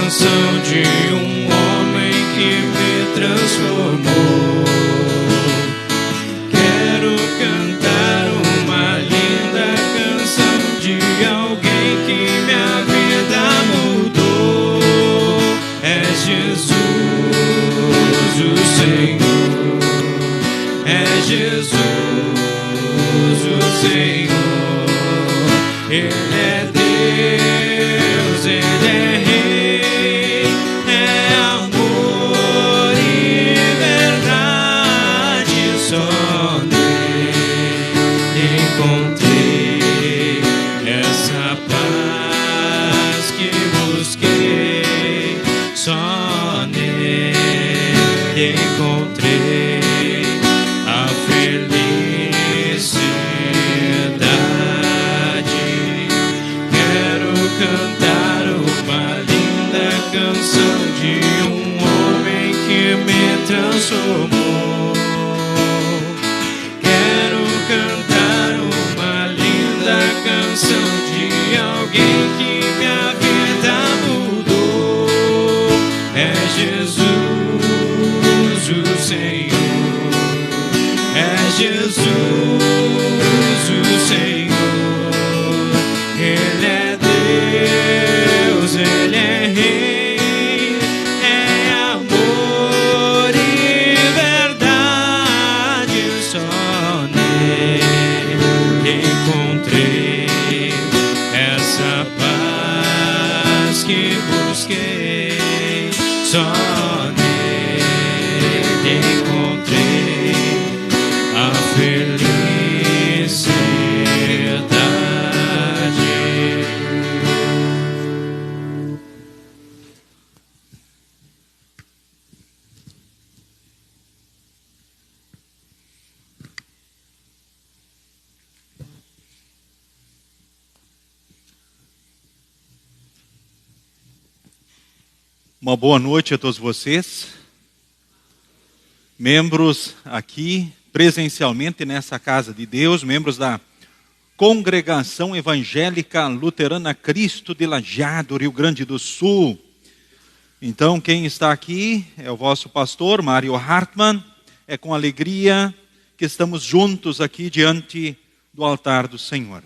canção de um homem que me transformou. Quero cantar uma linda canção de alguém que minha vida mudou. É Jesus, o Senhor. É Jesus, o Senhor. Ele é Deus, Ele é Rei, é amor e verdade. Só nele encontrei essa paz que busquei. Só nele encontrei a felicidade. Cantar uma linda canção de um homem que me transformou. Quero cantar uma linda canção de alguém que minha vida mudou. É Jesus, o Senhor. É Jesus, o Senhor. Ele é Deus, Ele é Rei, é amor e verdade. Só nele encontrei essa paz que busquei. Só nele encontrei a felicidade. Uma boa noite a todos vocês, membros aqui presencialmente nessa casa de Deus, membros da Congregação Evangélica Luterana Cristo de Lajeado, Rio Grande do Sul. Então, quem está aqui é o vosso pastor, Mário Hartmann. É com alegria que estamos juntos aqui diante do altar do Senhor.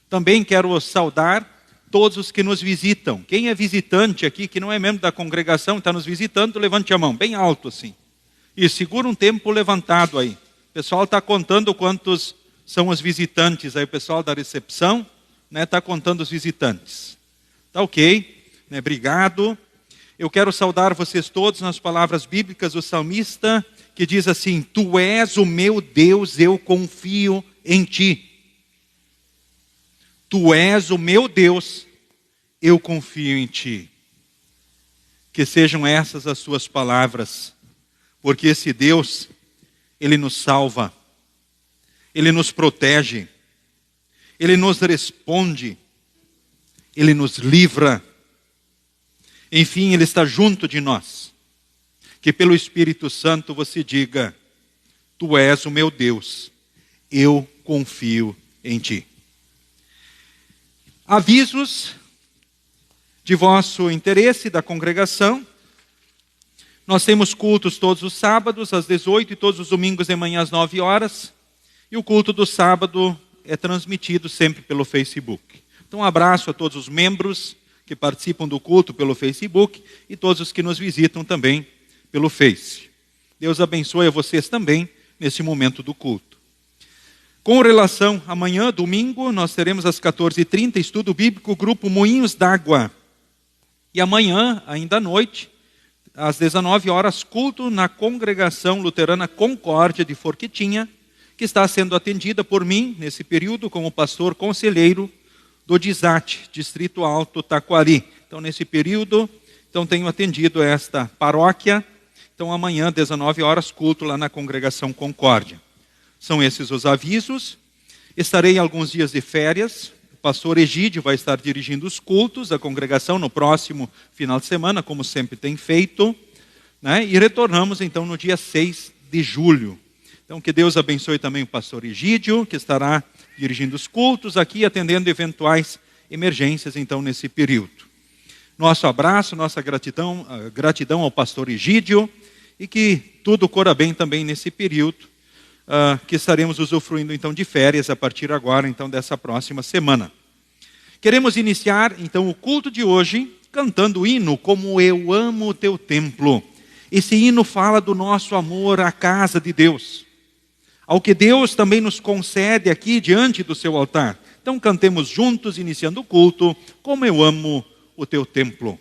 Também quero saudar todos os que nos visitam. Quem é visitante aqui, que não é membro da congregação, está nos visitando, levante a mão, bem alto assim. E segura um tempo levantado aí. O pessoal está contando quantos são os visitantes aí, o pessoal da recepção, né, está contando os visitantes. Tá ok, né, obrigado. Eu quero saudar vocês todos nas palavras bíblicas do salmista, que diz assim: Tu és o meu Deus, eu confio em ti. Tu és o meu Deus, eu confio em ti. Que sejam essas as suas palavras, porque esse Deus, Ele nos salva, Ele nos protege, Ele nos responde, Ele nos livra. Enfim, Ele está junto de nós. Que pelo Espírito Santo você diga: Tu és o meu Deus, eu confio em ti. Avisos de vosso interesse da congregação. Nós temos cultos todos os sábados às 18 e todos os domingos de manhã às 9 horas. E o culto do sábado é transmitido sempre pelo Facebook. Então, um abraço a todos os membros que participam do culto pelo Facebook e todos os que nos visitam também pelo Face. Deus abençoe a vocês também nesse momento do culto. Com relação a amanhã, domingo, nós teremos às 14h30 estudo bíblico, grupo Moinhos d'Água. E amanhã, ainda à noite, às 19 horas, culto na Congregação Luterana Concórdia de Forquitinha, que está sendo atendida por mim, nesse período, como pastor conselheiro do DISAT, Distrito Alto Taquari. Então, nesse período, tenho atendido esta paróquia. Então, amanhã, 19 horas, culto lá na Congregação Concórdia. São esses os avisos. Estarei alguns dias de férias. O pastor Egídio vai estar dirigindo os cultos da congregação no próximo final de semana, como sempre tem feito, né? E retornamos então no dia 6 de julho. Então que Deus abençoe também o pastor Egídio, que estará dirigindo os cultos aqui, atendendo eventuais emergências então nesse período. Nosso abraço, nossa gratidão ao pastor Egídio, e que tudo corra bem também nesse período, que estaremos usufruindo então de férias a partir agora, então dessa próxima semana. Queremos iniciar então o culto de hoje cantando o hino Como Eu Amo o Teu Templo. Esse hino fala do nosso amor à casa de Deus, ao que Deus também nos concede aqui diante do seu altar. Então cantemos juntos, iniciando o culto, Como Eu Amo o Teu Templo.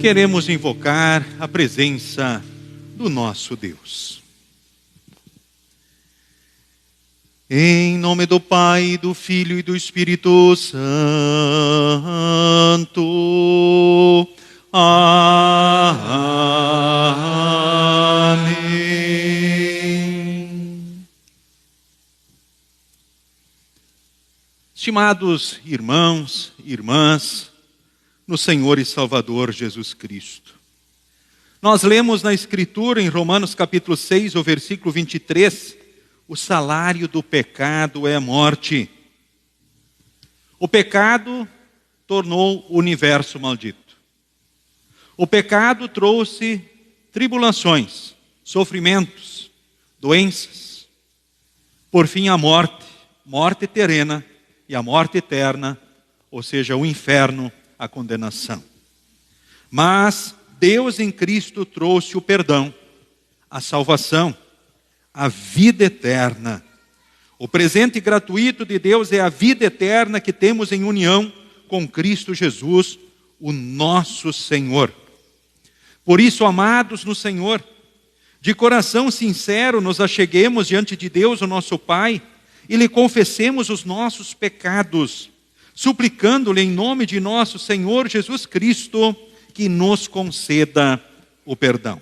Queremos invocar a presença do nosso Deus. Em nome do Pai, do Filho e do Espírito Santo. Amém. Estimados irmãos e irmãs, no Senhor e Salvador Jesus Cristo. Nós lemos na Escritura, em Romanos capítulo 6, o versículo 23, o salário do pecado é a morte. O pecado tornou o universo maldito. O pecado trouxe tribulações, sofrimentos, doenças. Por fim, a morte terrena e a morte eterna, ou seja, o inferno, a condenação. Mas Deus em Cristo trouxe o perdão, a salvação, a vida eterna. O presente gratuito de Deus é a vida eterna que temos em união com Cristo Jesus, o nosso Senhor. Por isso, amados no Senhor, de coração sincero nos acheguemos diante de Deus, o nosso Pai, e lhe confessemos os nossos pecados, suplicando-lhe em nome de nosso Senhor Jesus Cristo que nos conceda o perdão.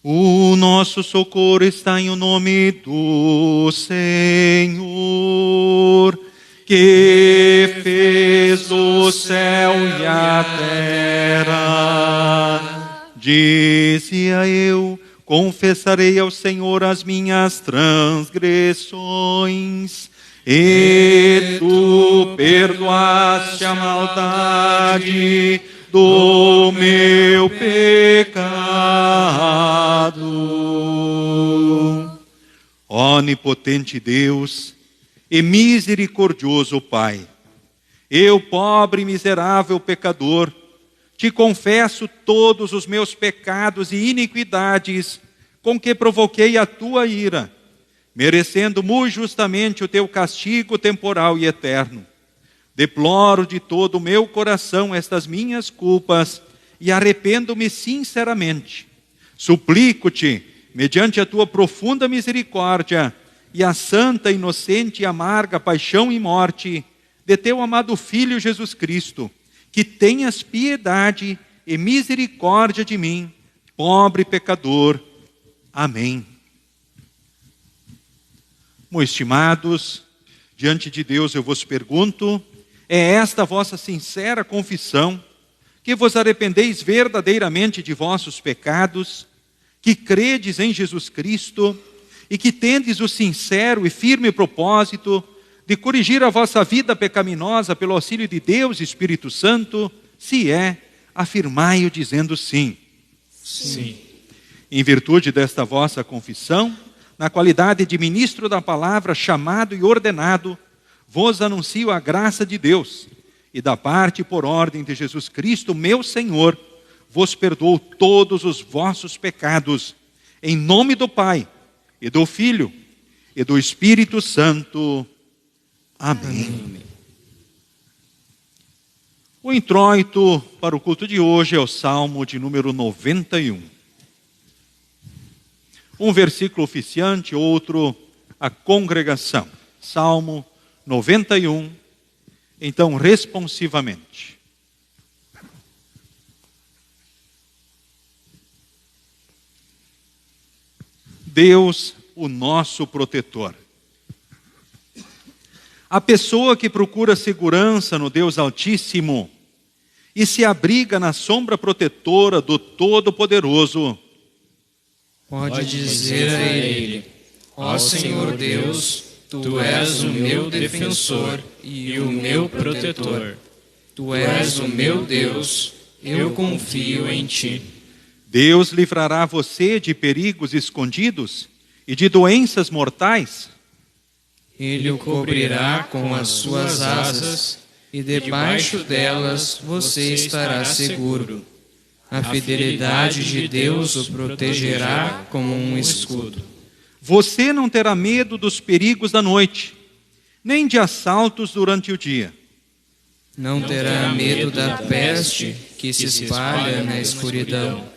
O nosso socorro está em o nome do Senhor, que fez o céu e a terra. Dizia eu, confessarei ao Senhor as minhas transgressões, e tu perdoaste a maldade do meu pecado. Onipotente Deus e misericordioso Pai, eu, pobre e miserável pecador, te confesso todos os meus pecados e iniquidades com que provoquei a tua ira, merecendo muito justamente o teu castigo temporal e eterno. Deploro de todo o meu coração estas minhas culpas e arrependo-me sinceramente. Suplico-te, mediante a tua profunda misericórdia e a santa, inocente e amarga paixão e morte de teu amado Filho Jesus Cristo, que tenhas piedade e misericórdia de mim, pobre pecador. Amém. Meus estimados, diante de Deus eu vos pergunto, é esta a vossa sincera confissão, que vos arrependeis verdadeiramente de vossos pecados, que credes em Jesus Cristo e que tendes o sincero e firme propósito de corrigir a vossa vida pecaminosa pelo auxílio de Deus e Espírito Santo? Se é, afirmai-o dizendo sim. Sim. Em virtude desta vossa confissão, na qualidade de ministro da palavra, chamado e ordenado, vos anuncio a graça de Deus, e da parte e por ordem de Jesus Cristo, meu Senhor, vos perdoo todos os vossos pecados, em nome do Pai, e do Filho, e do Espírito Santo. Amém. O introito para o culto de hoje é o Salmo de número 91. Um versículo oficiante, outro a congregação. Salmo 91, então responsivamente. Deus, o nosso protetor. A pessoa que procura segurança no Deus Altíssimo e se abriga na sombra protetora do Todo-Poderoso, pode dizer a Ele: ó Senhor Deus, Tu és o meu defensor e o meu protetor. Tu és o meu Deus, eu confio em Ti. Deus livrará você de perigos escondidos e de doenças mortais. Ele o cobrirá com as suas asas, e debaixo delas você estará seguro. A fidelidade de Deus o protegerá como um escudo. Você não terá medo dos perigos da noite, nem de assaltos durante o dia. Não terá medo da peste que se espalha na escuridão,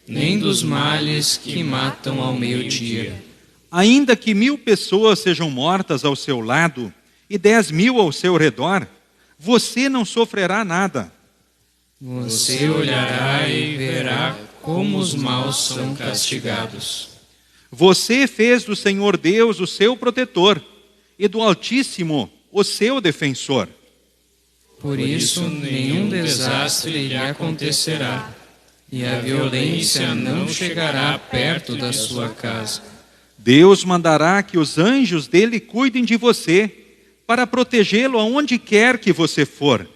nem dos males que matam ao meio-dia. Ainda que 1000 pessoas sejam mortas ao seu lado e 10.000 ao seu redor, você não sofrerá nada. Você olhará e verá como os maus são castigados. Você fez do Senhor Deus o seu protetor e do Altíssimo o seu defensor. Por isso, nenhum desastre lhe acontecerá, e a violência não chegará perto da sua casa. Deus mandará que os anjos dele cuidem de você, para protegê-lo aonde quer que você for.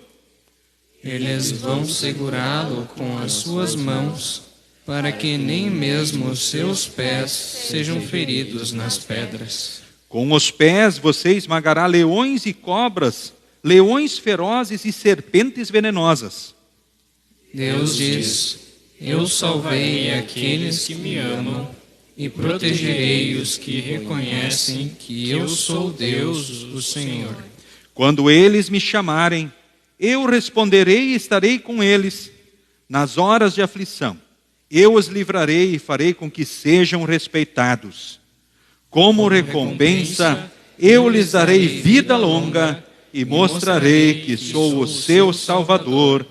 Eles vão segurá-lo com as suas mãos, para que nem mesmo os seus pés sejam feridos nas pedras. Com os pés você esmagará leões e cobras, leões ferozes e serpentes venenosas. Deus diz: eu salvei aqueles que me amam, e protegerei os que reconhecem que eu sou Deus, o Senhor. Quando eles me chamarem, eu responderei e estarei com eles. Nas horas de aflição, eu os livrarei e farei com que sejam respeitados. Como recompensa, eu lhes darei vida longa e mostrarei que sou o seu Salvador.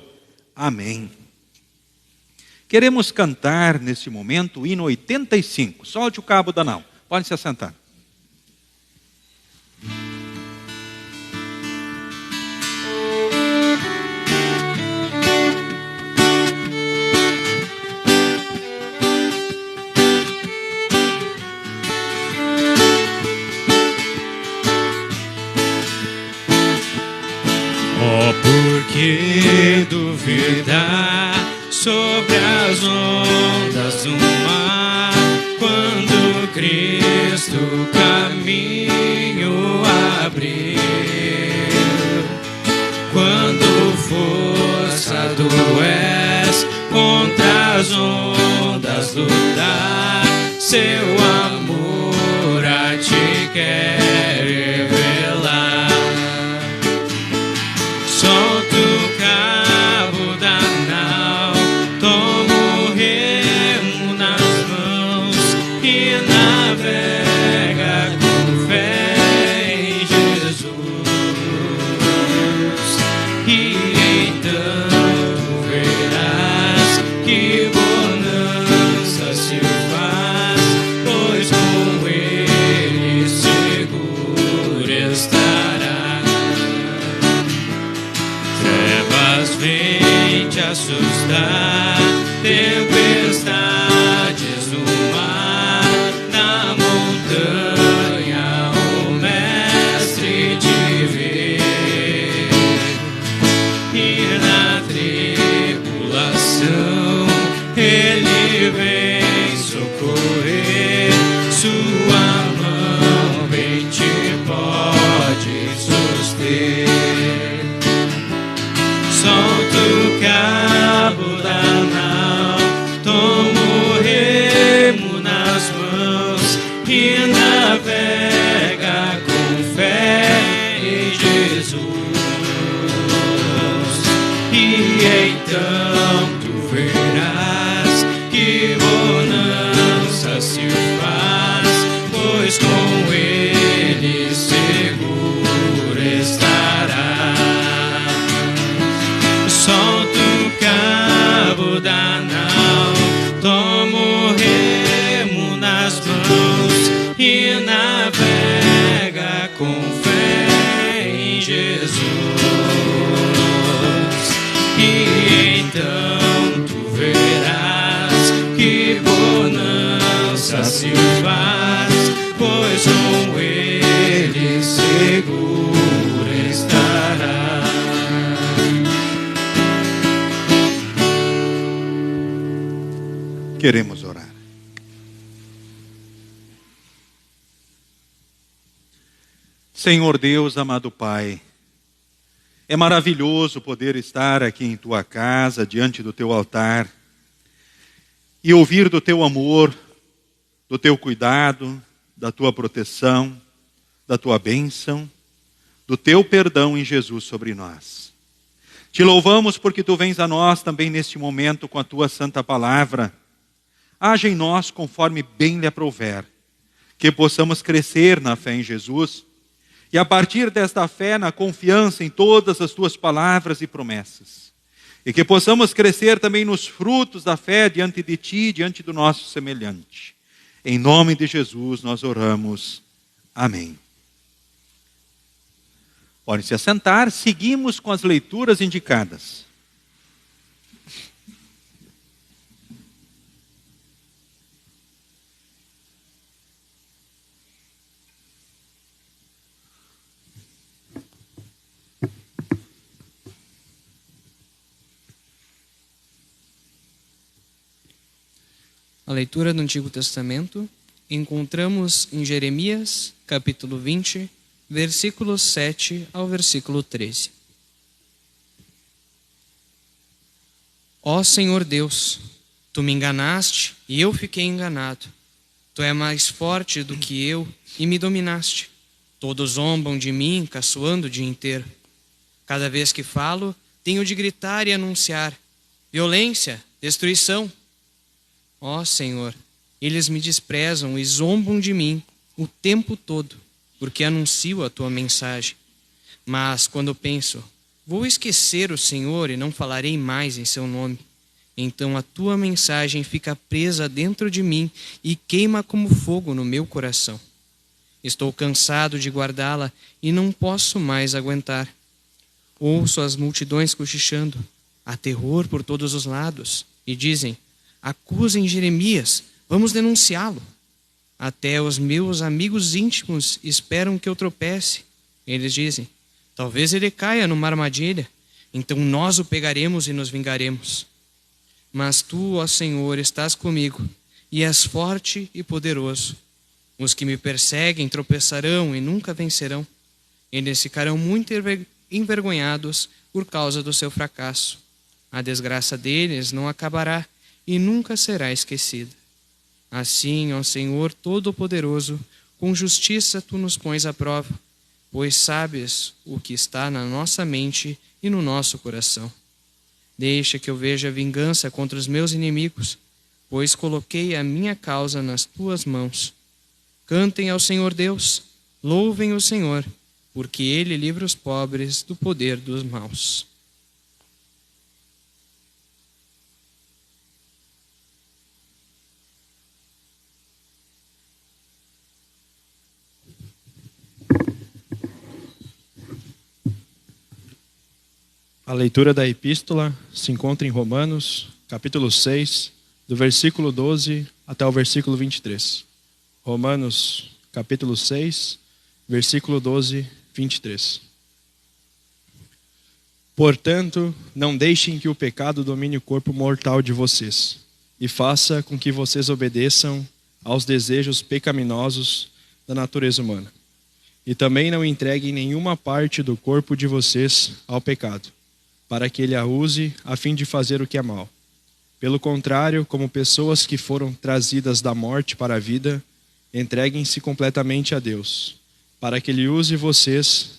Amém. Queremos cantar nesse momento o hino 85. Solte o cabo da nau. Pode se assentar. Oh, por que duvidar sobre as ondas do mar, quando Cristo vasto caminho abriu. Quando forçado és contra as ondas lutar, seu amor a ti quer revelar. Solta o cabo da nau, toma o remo nas mãos e navega com fé em Jesus. E então verás que bonança se faz, pois com ele seguro estará. Trevas vêm te assustar, tempestades no mar, na montanha o mestre te vê. E na tribulação ele vem socorrer, sua mão bem te pode suster. Solta o cabo da nau, toma o remo nas mãos e navega com fé em Jesus. E então tu verás que bonança se faz, pois com ele seguro estará. Solta o cabo da nau, toma o remo nas mãos e navega com fé em Jesus. E então tu verás que bonança se faz, pois com ele seguro estará. Queremos orar. Senhor Deus, amado Pai, é maravilhoso poder estar aqui em Tua casa, diante do Teu altar, e ouvir do Teu amor, do Teu cuidado, da Tua proteção, da Tua bênção, do Teu perdão em Jesus sobre nós. Te louvamos porque Tu vens a nós também neste momento com a Tua santa palavra. Haja em nós conforme bem lhe aprouver, que possamos crescer na fé em Jesus, e a partir desta fé, na confiança em todas as Tuas palavras e promessas. E que possamos crescer também nos frutos da fé diante de Ti, diante do nosso semelhante. Em nome de Jesus nós oramos. Amém. Podem se assentar, seguimos com as leituras indicadas. A leitura do Antigo Testamento encontramos em Jeremias, capítulo 20, versículos 7 ao versículo 13. Ó Senhor Deus, Tu me enganaste e eu fiquei enganado. Tu és mais forte do que eu e me dominaste. Todos zombam de mim, caçoando o dia inteiro. Cada vez que falo, tenho de gritar e anunciar: violência, destruição. Ó Senhor, eles me desprezam e zombam de mim o tempo todo, porque anuncio a Tua mensagem. Mas quando penso, vou esquecer o Senhor e não falarei mais em Seu nome, então a Tua mensagem fica presa dentro de mim e queima como fogo no meu coração. Estou cansado de guardá-la e não posso mais aguentar. Ouço as multidões cochichando, há terror por todos os lados, e dizem: acusem Jeremias, vamos denunciá-lo. Até os meus amigos íntimos esperam que eu tropece. Eles dizem: talvez ele caia numa armadilha, então nós o pegaremos e nos vingaremos. Mas Tu, ó Senhor, estás comigo, e és forte e poderoso. Os que me perseguem tropeçarão e nunca vencerão. Eles ficarão muito envergonhados por causa do seu fracasso. A desgraça deles não acabará e nunca será esquecida. Assim, ó Senhor Todo-Poderoso, com justiça tu nos pões à prova, pois sabes o que está na nossa mente e no nosso coração. Deixa que eu veja a vingança contra os meus inimigos, pois coloquei a minha causa nas tuas mãos. Cantem ao Senhor Deus, louvem o Senhor, porque Ele livra os pobres do poder dos maus. A leitura da epístola se encontra em Romanos, capítulo 6, do versículo 12 até o versículo 23. Romanos, capítulo 6, versículo 12, 23. Portanto, não deixem que o pecado domine o corpo mortal de vocês, e faça com que vocês obedeçam aos desejos pecaminosos da natureza humana. E também não entreguem nenhuma parte do corpo de vocês ao pecado, para que ele a use a fim de fazer o que é mal. Pelo contrário, como pessoas que foram trazidas da morte para a vida, entreguem-se completamente a Deus, para que ele use vocês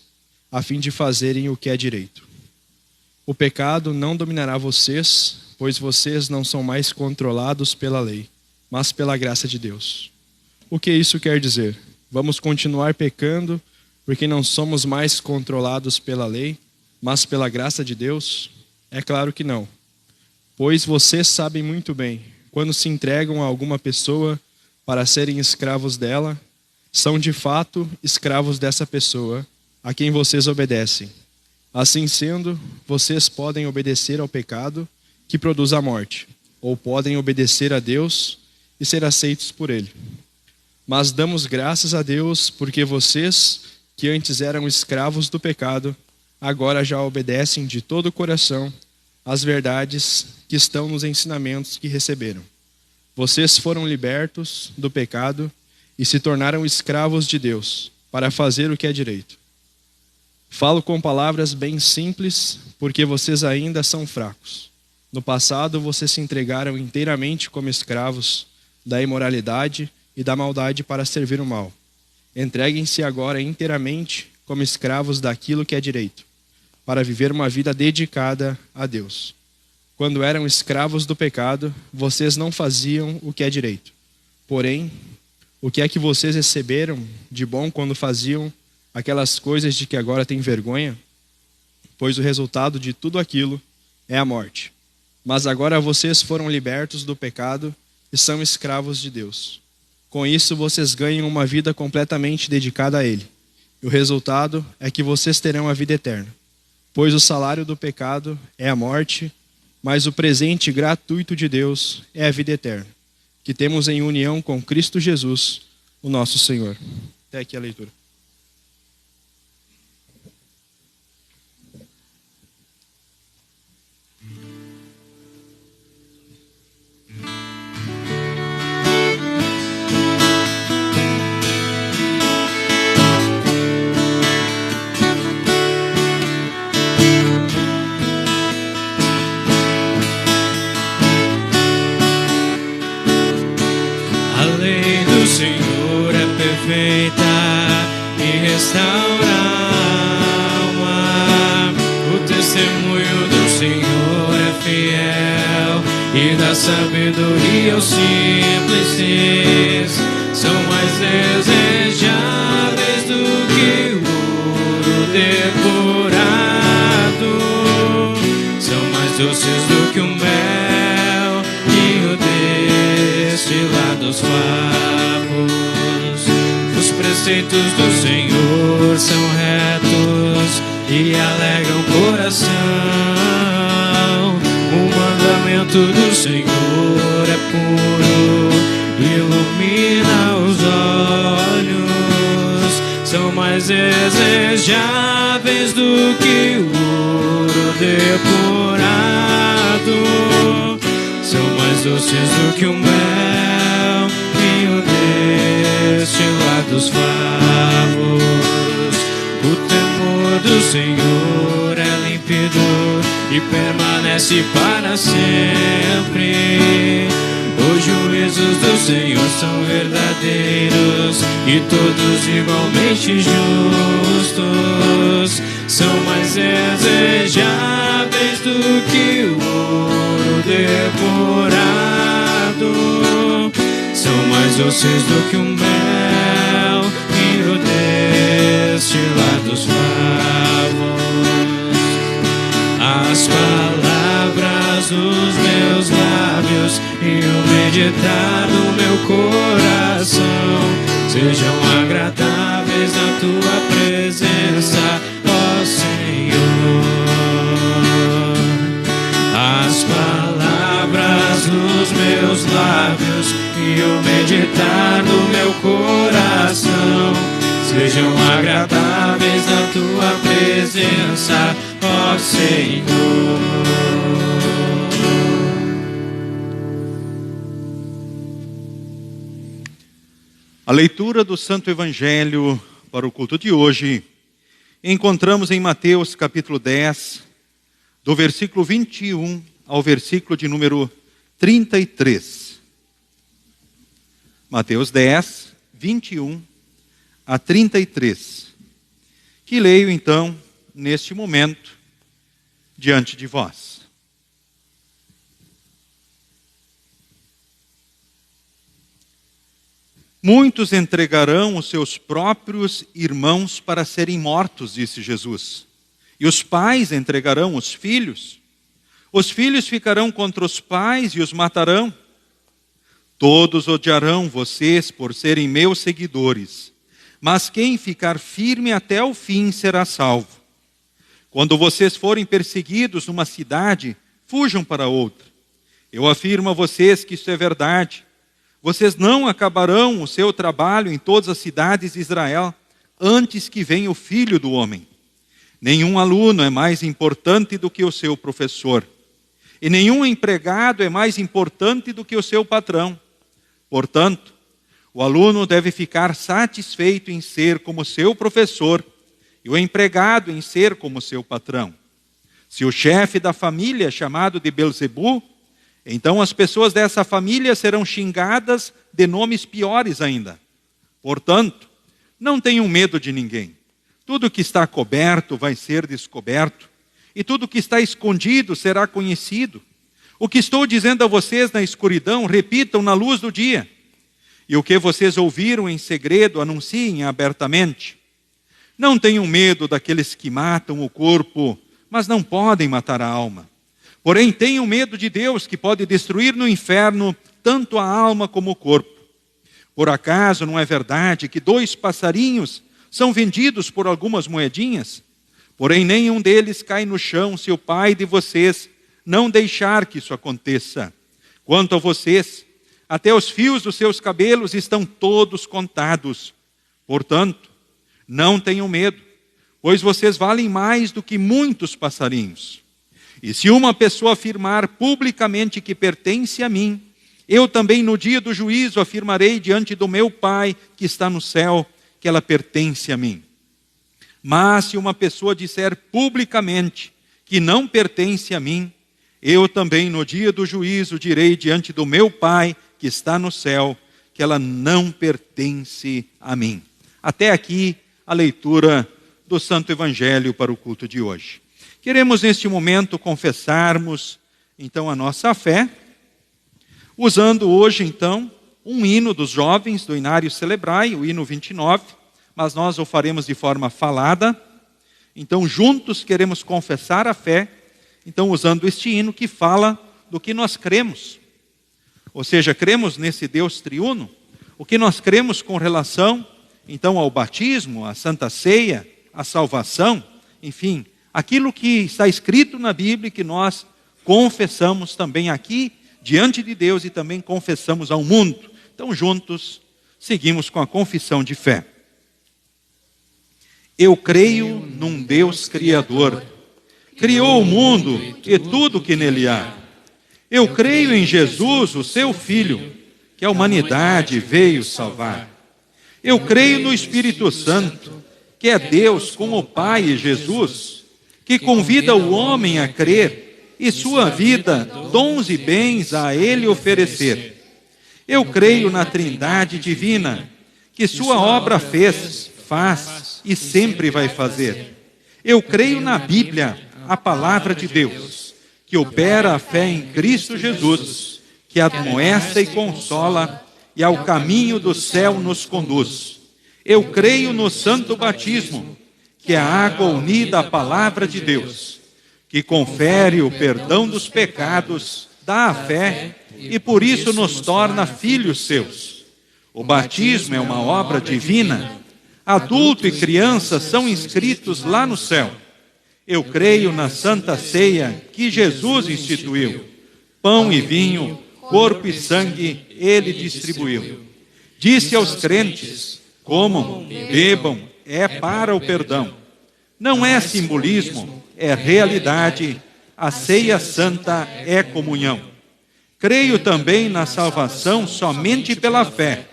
a fim de fazerem o que é direito. O pecado não dominará vocês, pois vocês não são mais controlados pela lei, mas pela graça de Deus. O que isso quer dizer? Vamos continuar pecando porque não somos mais controlados pela lei, mas pela graça de Deus? É claro que não. Pois vocês sabem muito bem, quando se entregam a alguma pessoa para serem escravos dela, são de fato escravos dessa pessoa, a quem vocês obedecem. Assim sendo, vocês podem obedecer ao pecado, que produz a morte, ou podem obedecer a Deus e ser aceitos por Ele. Mas damos graças a Deus porque vocês, que antes eram escravos do pecado, agora já obedecem de todo o coração às verdades que estão nos ensinamentos que receberam. Vocês foram libertos do pecado e se tornaram escravos de Deus, para fazer o que é direito. Falo com palavras bem simples, porque vocês ainda são fracos. No passado, vocês se entregaram inteiramente como escravos da imoralidade e da maldade para servir o mal. Entreguem-se agora inteiramente como escravos daquilo que é direito, para viver uma vida dedicada a Deus. Quando eram escravos do pecado, vocês não faziam o que é direito. Porém, o que é que vocês receberam de bom quando faziam aquelas coisas de que agora têm vergonha? Pois o resultado de tudo aquilo é a morte. Mas agora vocês foram libertos do pecado e são escravos de Deus. Com isso, vocês ganham uma vida completamente dedicada a Ele. E o resultado é que vocês terão a vida eterna. Pois o salário do pecado é a morte, mas o presente gratuito de Deus é a vida eterna, que temos em união com Cristo Jesus, o nosso Senhor. Até aqui a leitura. Senhor é perfeita e restaura a alma. O testemunho do Senhor é fiel e dá sabedoria aos simples. São mais desejáveis do que o ouro depurado, são mais doces do que o mel e o destilar dos favos. Os preceitos do Senhor são retos e alegram o coração. O mandamento do Senhor é puro, ilumina os olhos. São mais desejáveis do que o ouro depurado, são mais doces do que o mel e o destilar lá dos favos. O temor do Senhor é límpido e permanece para sempre. Os juízos do Senhor são verdadeiros e todos igualmente justos. São mais desejáveis do que o ouro depurado. São mais doces do que o mel vinho destilado dos favos. As palavras dos meus lábios e o meditar do meu coração sejam agradáveis na tua presença, ó Senhor. As palavras dos meus lábios e o meditar do meu coração sejam agradáveis na tua presença, ó Senhor. A leitura do Santo Evangelho para o culto de hoje encontramos em Mateus capítulo 10, do versículo 21 ao versículo de número 33. Mateus 10, 21 a 33. Que leio então neste momento diante de vós. Muitos entregarão os seus próprios irmãos para serem mortos, disse Jesus. E os pais entregarão os filhos. Os filhos ficarão contra os pais e os matarão. Todos odiarão vocês por serem meus seguidores. Mas quem ficar firme até o fim será salvo. Quando vocês forem perseguidos numa cidade, fujam para outra. Eu afirmo a vocês que isso é verdade. Vocês não acabarão o seu trabalho em todas as cidades de Israel antes que venha o Filho do Homem. Nenhum aluno é mais importante do que o seu professor. E nenhum empregado é mais importante do que o seu patrão. Portanto, o aluno deve ficar satisfeito em ser como seu professor e o empregado em ser como seu patrão. Se o chefe da família é chamado de Belzebu, então as pessoas dessa família serão xingadas de nomes piores ainda. Portanto, não tenham medo de ninguém. Tudo que está coberto vai ser descoberto, e tudo que está escondido será conhecido. O que estou dizendo a vocês na escuridão, repitam na luz do dia. E o que vocês ouviram em segredo, anunciem abertamente. Não tenham medo daqueles que matam o corpo, mas não podem matar a alma. Porém, tenham medo de Deus, que pode destruir no inferno tanto a alma como o corpo. Por acaso não é verdade que 2 passarinhos são vendidos por algumas moedinhas? Porém, nenhum deles cai no chão se o Pai de vocês não deixar que isso aconteça. Quanto a vocês, até os fios dos seus cabelos estão todos contados. Portanto, não tenham medo, pois vocês valem mais do que muitos passarinhos. E se uma pessoa afirmar publicamente que pertence a mim, eu também no dia do juízo afirmarei diante do meu Pai que está no céu que ela pertence a mim. Mas se uma pessoa disser publicamente que não pertence a mim, eu também no dia do juízo direi diante do meu Pai que está no céu que ela não pertence a mim. Até aqui a leitura do Santo Evangelho para o culto de hoje. Queremos neste momento confessarmos então a nossa fé, usando hoje então um hino dos jovens do Inário Celebrai, o hino 29, mas nós o faremos de forma falada. Então juntos queremos confessar a fé, então usando este hino que fala do que nós cremos. Ou seja, cremos nesse Deus triuno, o que nós cremos com relação então ao batismo, à Santa Ceia, à salvação, enfim, aquilo que está escrito na Bíblia que nós confessamos também aqui diante de Deus e também confessamos ao mundo. Então juntos seguimos com a confissão de fé. Eu creio num Deus Criador, criou o mundo e tudo que nele há. Eu creio em Jesus, o seu Filho, que a humanidade veio salvar. Eu creio no Espírito Santo, que é Deus com o Pai e Jesus, que convida o homem a crer e sua vida, dons e bens a ele oferecer. Eu creio na Trindade divina, que sua obra fez, faz e sempre vai fazer. Eu creio na Bíblia, a palavra de Deus, que opera a fé em Cristo Jesus, que admoesta e consola, e ao caminho do céu nos conduz. Eu creio no santo batismo, que é a água unida à palavra de Deus, que confere o perdão dos pecados, dá a fé e por isso nos torna filhos seus. O batismo é uma obra divina. Adulto e criança são inscritos lá no céu. Eu creio na Santa Ceia que Jesus instituiu. Pão e vinho, corpo e sangue, ele distribuiu. Disse aos crentes: comam, bebam, é para o perdão. Não é simbolismo, é realidade. A ceia santa é comunhão. Creio também na salvação somente pela fé.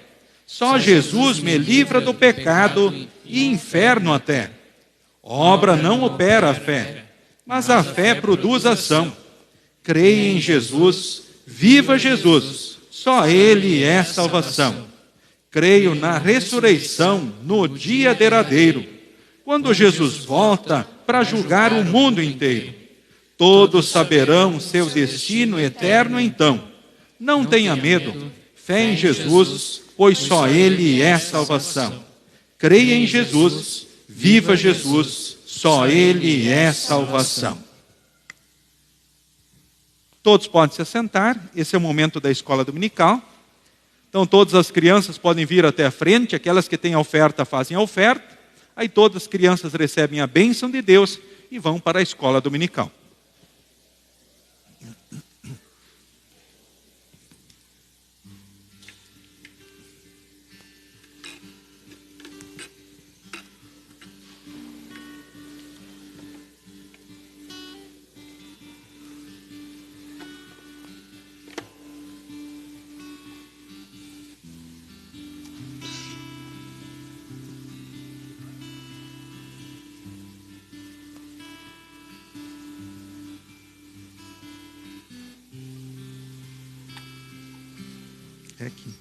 Só Jesus me livra do pecado e inferno até. Obra não opera a fé, mas a fé produz ação. Creia em Jesus, viva Jesus, só Ele é salvação. Creio na ressurreição no dia derradeiro, quando Jesus volta para julgar o mundo inteiro. Todos saberão seu destino eterno então. Não tenha medo, fé em Jesus, pois só Ele é salvação. Creia em Jesus, viva Jesus, só Ele é salvação. Todos podem se assentar, esse é o momento da escola dominical. Então todas as crianças podem vir até a frente, aquelas que têm a oferta fazem a oferta, aí todas as crianças recebem a bênção de Deus e vão para a escola dominical. É aqui.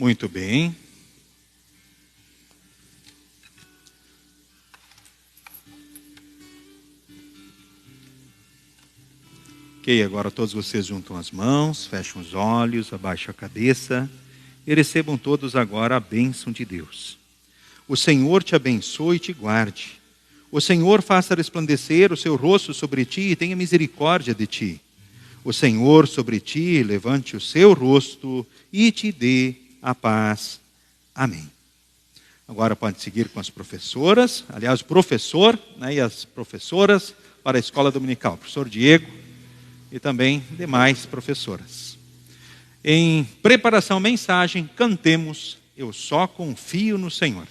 Muito bem. Ok, agora todos vocês juntam as mãos, fecham os olhos, abaixam a cabeça e recebam todos agora a bênção de Deus. O Senhor te abençoe e te guarde. O Senhor faça resplandecer o seu rosto sobre ti e tenha misericórdia de ti. O Senhor sobre ti levante o seu rosto e te dê a paz. Amém. Agora pode seguir com as professoras, aliás, o professor, e as professoras para a escola dominical, professor Diego e também demais professoras. Em preparação à mensagem, cantemos Eu Só Confio no Senhor.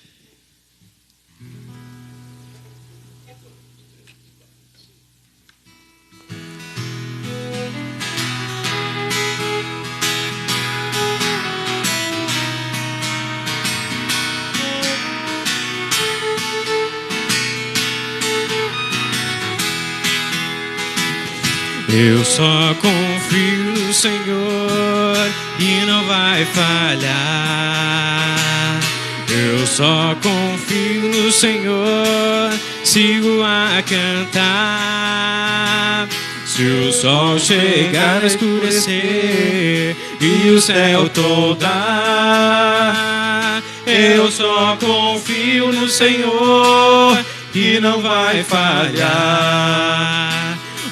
Eu só confio no Senhor e não vai falhar. Eu só confio no Senhor, sigo a cantar. Se o sol chegar a escurecer e o céu toldar, eu só confio no Senhor que não vai falhar.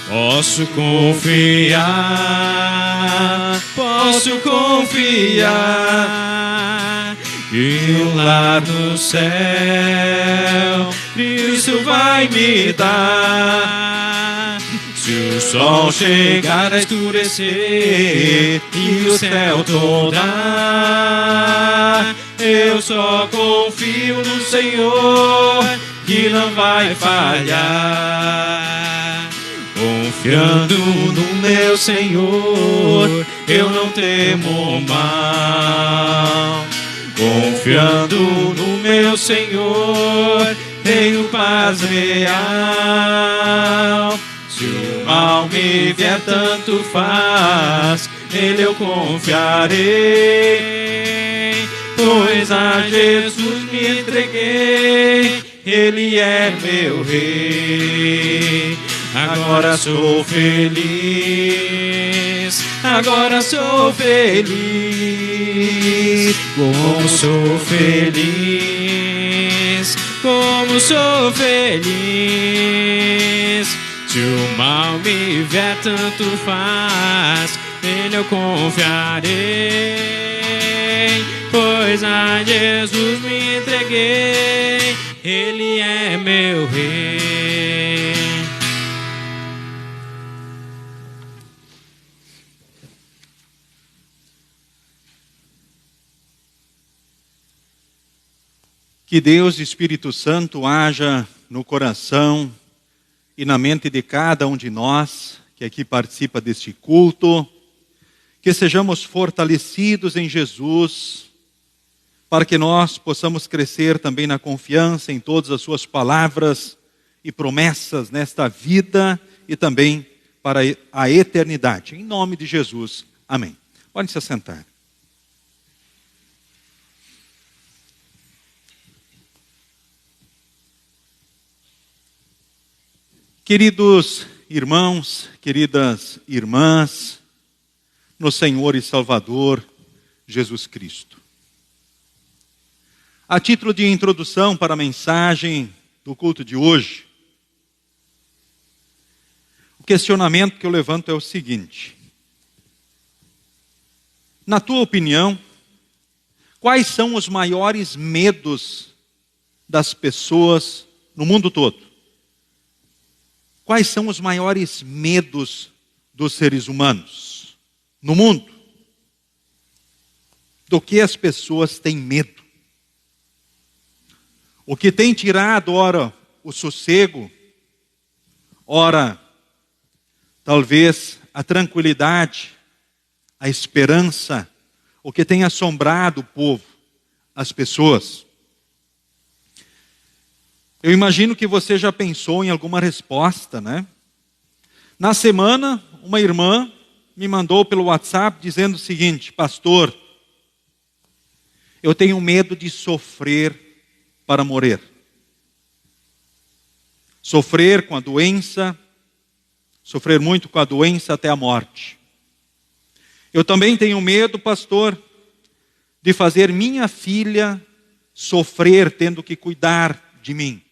Posso confiar que um lar no céu Cristo vai me dar. Se o sol chegar a escurecer e o céu toldar, eu só confio no Senhor, que não vai falhar. Confiando no meu Senhor, eu não temo mal. Confiando no meu Senhor, tenho paz real. Se o mal me vier, tanto faz, nele eu confiarei. Pois a Jesus me entreguei, Ele é meu Rei. Agora sou feliz, agora sou feliz. Como sou feliz, como sou feliz. Se o mal me vier, tanto faz, nele eu confiarei. Pois a Jesus me entreguei, Ele é meu Rei. Que Deus, Espírito Santo, haja no coração e na mente de cada um de nós que aqui participa deste culto, que sejamos fortalecidos em Jesus, para que nós possamos crescer também na confiança em todas as suas palavras e promessas nesta vida e também para a eternidade. Em nome de Jesus, amém. Podem se assentar. Queridos irmãos, queridas irmãs, no Senhor e Salvador Jesus Cristo. A título de introdução para a mensagem do culto de hoje, o questionamento que eu levanto é o seguinte: na tua opinião, quais são os maiores medos das pessoas no mundo todo? Quais são os maiores medos dos seres humanos no mundo? Do que as pessoas têm medo? O que tem tirado, ora, o sossego, ora, talvez a tranquilidade, a esperança, o que tem assombrado o povo, as pessoas. Eu imagino que você já pensou em alguma resposta, né? Na semana, uma irmã me mandou pelo WhatsApp dizendo o seguinte: pastor, eu tenho medo de sofrer para morrer. Sofrer com a doença, sofrer muito com a doença até a morte. Eu também tenho medo, pastor, de fazer minha filha sofrer tendo que cuidar de mim.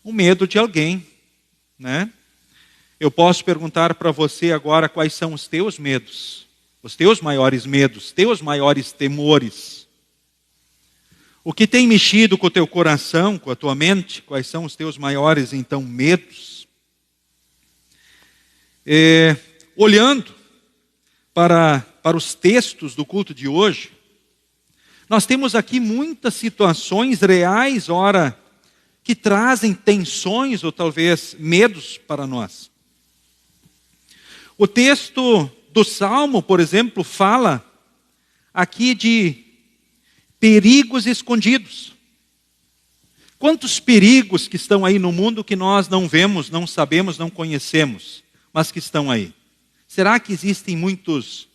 O medo de alguém, né? Eu posso perguntar para você agora quais são os teus medos, os teus maiores medos, teus maiores temores. O que tem mexido com o teu coração, com a tua mente? Quais são os teus maiores, então, medos? Olhando para os textos do culto de hoje, nós temos aqui muitas situações reais, ora, que trazem tensões ou talvez medos para nós. O texto do Salmo, por exemplo, fala aqui de perigos escondidos. Quantos perigos que estão aí no mundo que nós não vemos, não sabemos, não conhecemos, mas que estão aí? Será que existem muitos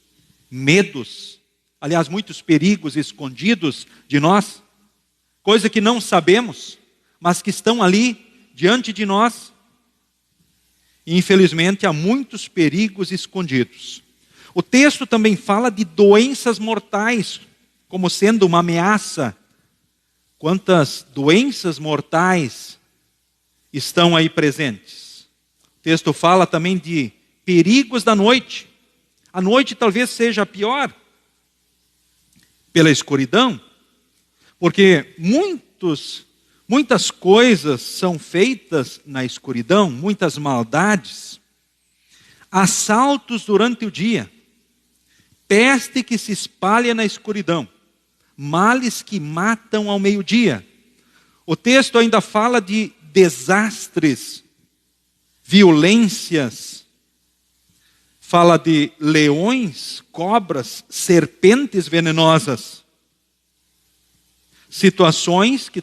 medos, aliás, muitos perigos escondidos de nós? Coisa que não sabemos, mas que estão ali diante de nós. E, infelizmente, há muitos perigos escondidos. O texto também fala de doenças mortais, como sendo uma ameaça quantas doenças mortais estão aí presentes. O texto fala também de perigos da noite. A noite talvez seja a pior, pela escuridão, porque muitas coisas são feitas na escuridão, muitas maldades, assaltos durante o dia, peste que se espalha na escuridão, males que matam ao meio-dia. O texto ainda fala de desastres, violências, fala de leões, cobras, serpentes venenosas. Situações que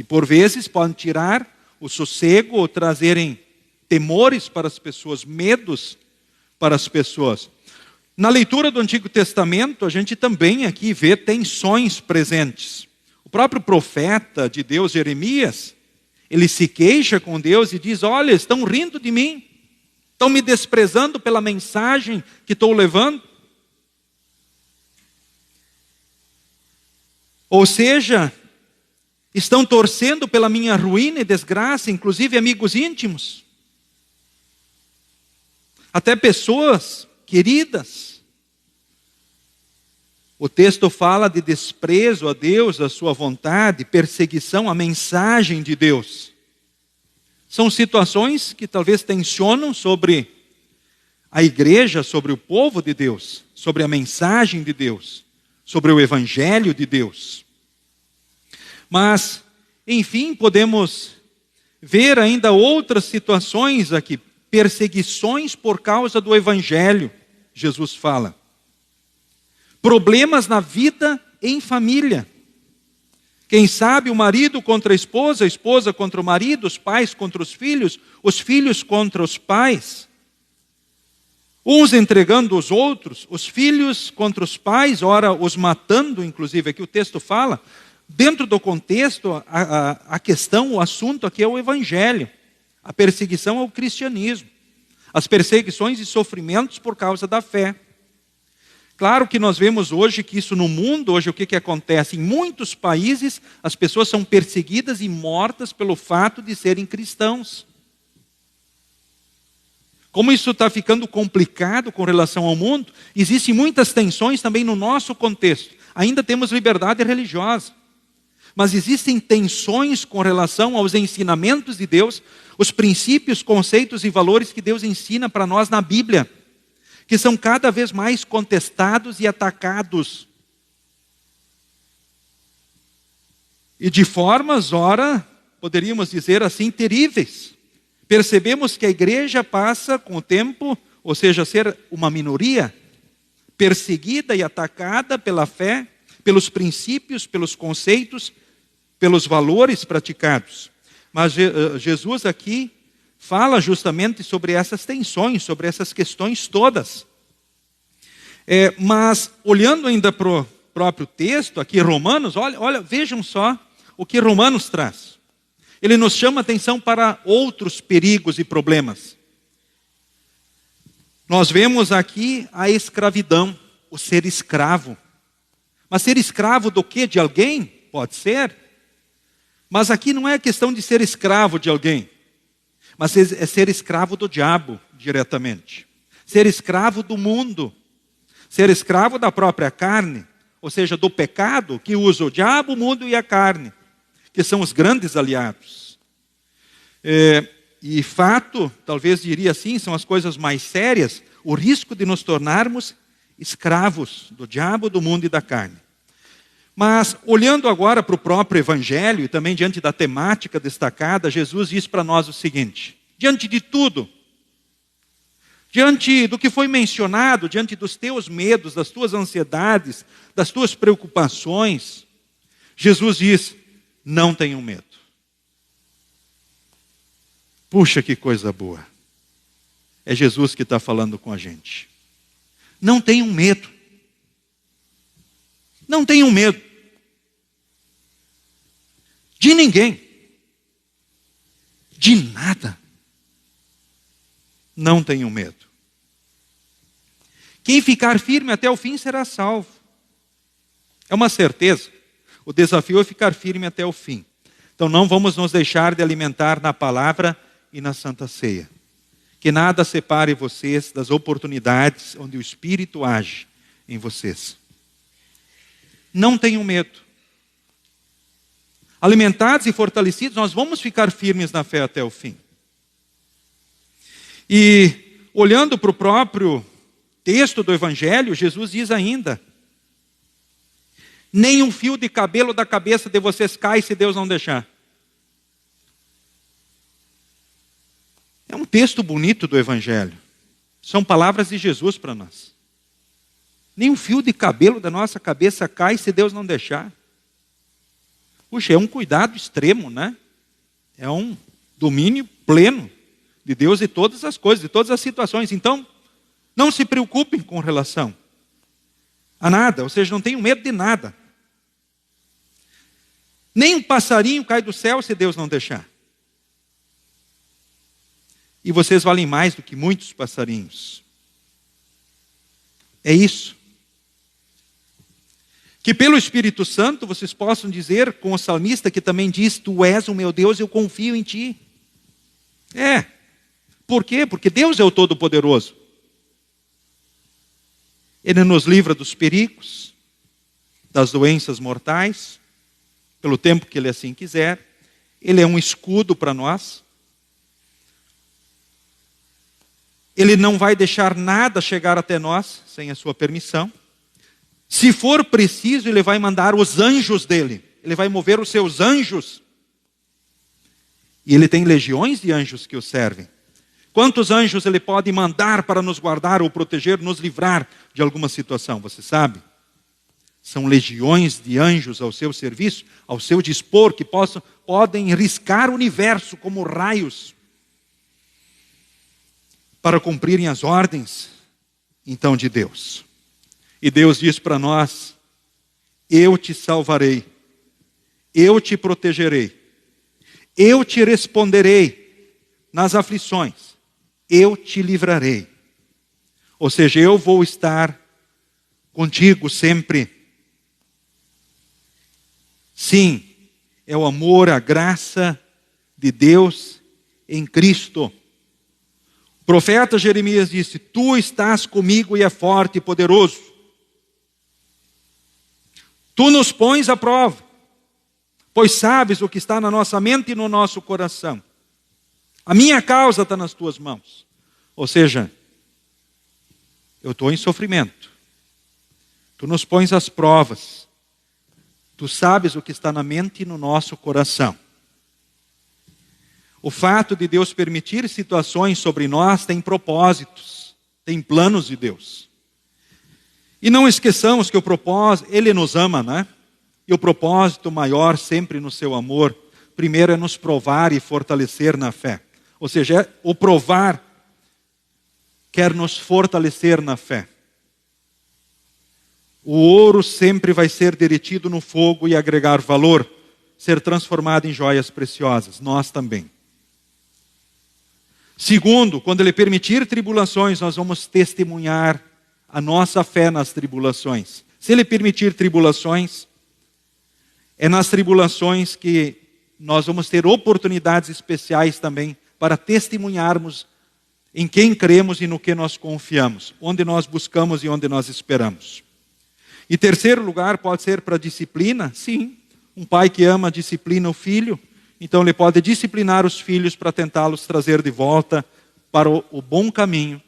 por vezes podem tirar o sossego ou trazerem temores para as pessoas, medos para as pessoas. Na leitura do Antigo Testamento, a gente também aqui vê tensões presentes. O próprio profeta de Deus, Jeremias, ele se queixa com Deus e diz: olha, estão rindo de mim, estão me desprezando pela mensagem que estou levando. Ou seja, estão torcendo pela minha ruína e desgraça, inclusive amigos íntimos. Até pessoas queridas. O texto fala de desprezo a Deus, a sua vontade, perseguição à mensagem de Deus. São situações que talvez tensionam sobre a igreja, sobre o povo de Deus, sobre a mensagem de Deus, sobre o evangelho de Deus. Mas, enfim, podemos ver ainda outras situações aqui, perseguições por causa do evangelho, Jesus fala. Problemas na vida em família. Quem sabe o marido contra a esposa contra o marido, os pais contra os filhos contra os pais. Uns entregando os outros, os filhos contra os pais, ora os matando, inclusive, aqui o texto fala. Dentro do contexto, a questão, o assunto aqui é o evangelho. A perseguição ao cristianismo. As perseguições e sofrimentos por causa da fé. Claro que nós vemos hoje que isso no mundo, hoje o que acontece? Em muitos países, as pessoas são perseguidas e mortas pelo fato de serem cristãos. Como isso está ficando complicado com relação ao mundo, existem muitas tensões também no nosso contexto. Ainda temos liberdade religiosa. Mas existem tensões com relação aos ensinamentos de Deus, os princípios, conceitos e valores que Deus ensina para nós na Bíblia, que são cada vez mais contestados e atacados. E de formas, ora, poderíamos dizer assim, terríveis. Percebemos que a igreja passa com o tempo, ou seja, a ser uma minoria, perseguida e atacada pela fé, pelos princípios, pelos conceitos, pelos valores praticados. Mas Jesus aqui fala justamente sobre essas tensões, sobre essas questões todas. Mas olhando ainda para o próprio texto, aqui Romanos, olha, vejam só o que Romanos traz. Ele nos chama a atenção para outros perigos e problemas. Nós vemos aqui a escravidão, o ser escravo. Mas ser escravo do quê? De alguém? Pode ser. Mas aqui não é questão de ser escravo de alguém, mas é ser escravo do diabo diretamente. Ser escravo do mundo. Ser escravo da própria carne, ou seja, do pecado que usa o diabo, o mundo e a carne, que são os grandes aliados. E fato, talvez diria assim, são as coisas mais sérias, o risco de nos tornarmos escravos do diabo, do mundo e da carne. Mas, olhando agora para o próprio Evangelho e também diante da temática destacada, Jesus diz para nós o seguinte: diante de tudo, diante do que foi mencionado, diante dos teus medos, das tuas ansiedades, das tuas preocupações, Jesus diz: não tenham medo. Puxa, que coisa boa. É Jesus que está falando com a gente. Não tenham medo. Não tenham medo de ninguém, de nada. Não tenham medo. Quem ficar firme até o fim será salvo. É uma certeza. O desafio é ficar firme até o fim. Então não vamos nos deixar de alimentar na palavra e na Santa Ceia. Que nada separe vocês das oportunidades onde o Espírito age em vocês. Não tenham medo. Alimentados e fortalecidos, nós vamos ficar firmes na fé até o fim. E olhando para o próprio texto do Evangelho, Jesus diz ainda: nem um fio de cabelo da cabeça de vocês cai se Deus não deixar. É um texto bonito do Evangelho. São palavras de Jesus para nós. Nem um fio de cabelo da nossa cabeça cai se Deus não deixar. Puxa, é um cuidado extremo, né? É um domínio pleno de Deus de todas as coisas, de todas as situações. Então, não se preocupem com relação a nada, ou seja, não tenham medo de nada. Nem um passarinho cai do céu se Deus não deixar. E vocês valem mais do que muitos passarinhos. É isso. Que pelo Espírito Santo vocês possam dizer com o salmista que também diz: tu és o meu Deus, eu confio em ti. Por quê? Porque Deus é o Todo-Poderoso. Ele nos livra dos perigos, das doenças mortais, pelo tempo que Ele assim quiser. Ele é um escudo para nós. Ele não vai deixar nada chegar até nós sem a sua permissão. Se for preciso, Ele vai mandar os anjos dele. Ele vai mover os seus anjos. E Ele tem legiões de anjos que o servem. Quantos anjos Ele pode mandar para nos guardar ou proteger, nos livrar de alguma situação? Você sabe? São legiões de anjos ao seu serviço, ao seu dispor, que podem riscar o universo como raios para cumprirem as ordens, então, de Deus. E Deus diz para nós: eu te salvarei, eu te protegerei, eu te responderei nas aflições, eu te livrarei. Ou seja, eu vou estar contigo sempre. Sim, é o amor, a graça de Deus em Cristo. O profeta Jeremias disse: tu estás comigo e é forte e poderoso. Tu nos pões à prova, pois sabes o que está na nossa mente e no nosso coração. A minha causa está nas tuas mãos. Ou seja, eu estou em sofrimento. Tu nos pões às provas. Tu sabes o que está na mente e no nosso coração. O fato de Deus permitir situações sobre nós tem propósitos, tem planos de Deus. E não esqueçamos que o propósito, Ele nos ama, né? E o propósito maior sempre no seu amor, primeiro é nos provar e fortalecer na fé. Ou seja, o provar quer nos fortalecer na fé. O ouro sempre vai ser derretido no fogo e agregar valor, ser transformado em joias preciosas, nós também. Segundo, quando Ele permitir tribulações, nós vamos testemunhar a nossa fé nas tribulações. Se Ele permitir tribulações, é nas tribulações que nós vamos ter oportunidades especiais também para testemunharmos em quem cremos e no que nós confiamos, onde nós buscamos e onde nós esperamos. E terceiro lugar, pode ser para disciplina. Sim, um pai que ama disciplina o filho, então ele pode disciplinar os filhos para tentá-los trazer de volta para o bom caminho,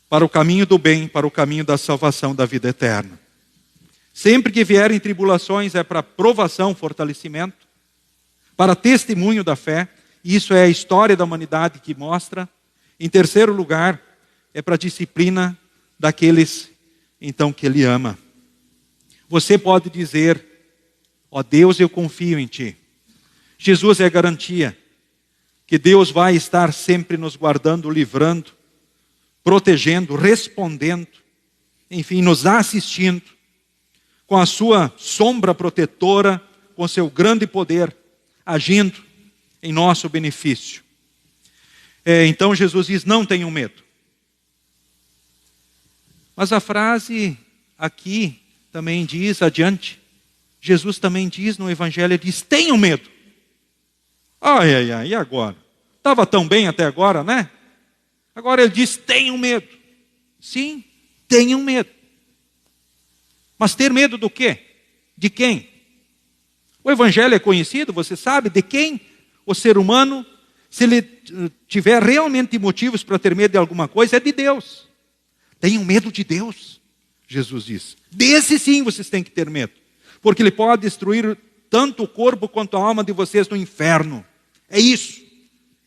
para o caminho do bem, para o caminho da salvação da vida eterna. Sempre que vierem tribulações é para provação, fortalecimento, para testemunho da fé. Isso é a história da humanidade que mostra. Em terceiro lugar, é para disciplina daqueles então que Ele ama. Você pode dizer: ó Deus, eu confio em Ti. Jesus é a garantia que Deus vai estar sempre nos guardando, livrando, protegendo, respondendo, enfim, nos assistindo, com a sua sombra protetora, com seu grande poder, agindo em nosso benefício. Então Jesus diz: não tenham medo. Mas a frase aqui também diz adiante: Jesus também diz no Evangelho, ele diz, tenham medo. Ai, e agora? Estava tão bem até agora, né? Agora ele diz, tenham medo. Sim, tenham medo. Mas ter medo do quê? De quem? O Evangelho é conhecido, você sabe de quem o ser humano, se ele tiver realmente motivos para ter medo de alguma coisa, é de Deus. Tenham medo de Deus, Jesus diz. Desse sim vocês têm que ter medo. Porque ele pode destruir tanto o corpo quanto a alma de vocês no inferno. É isso.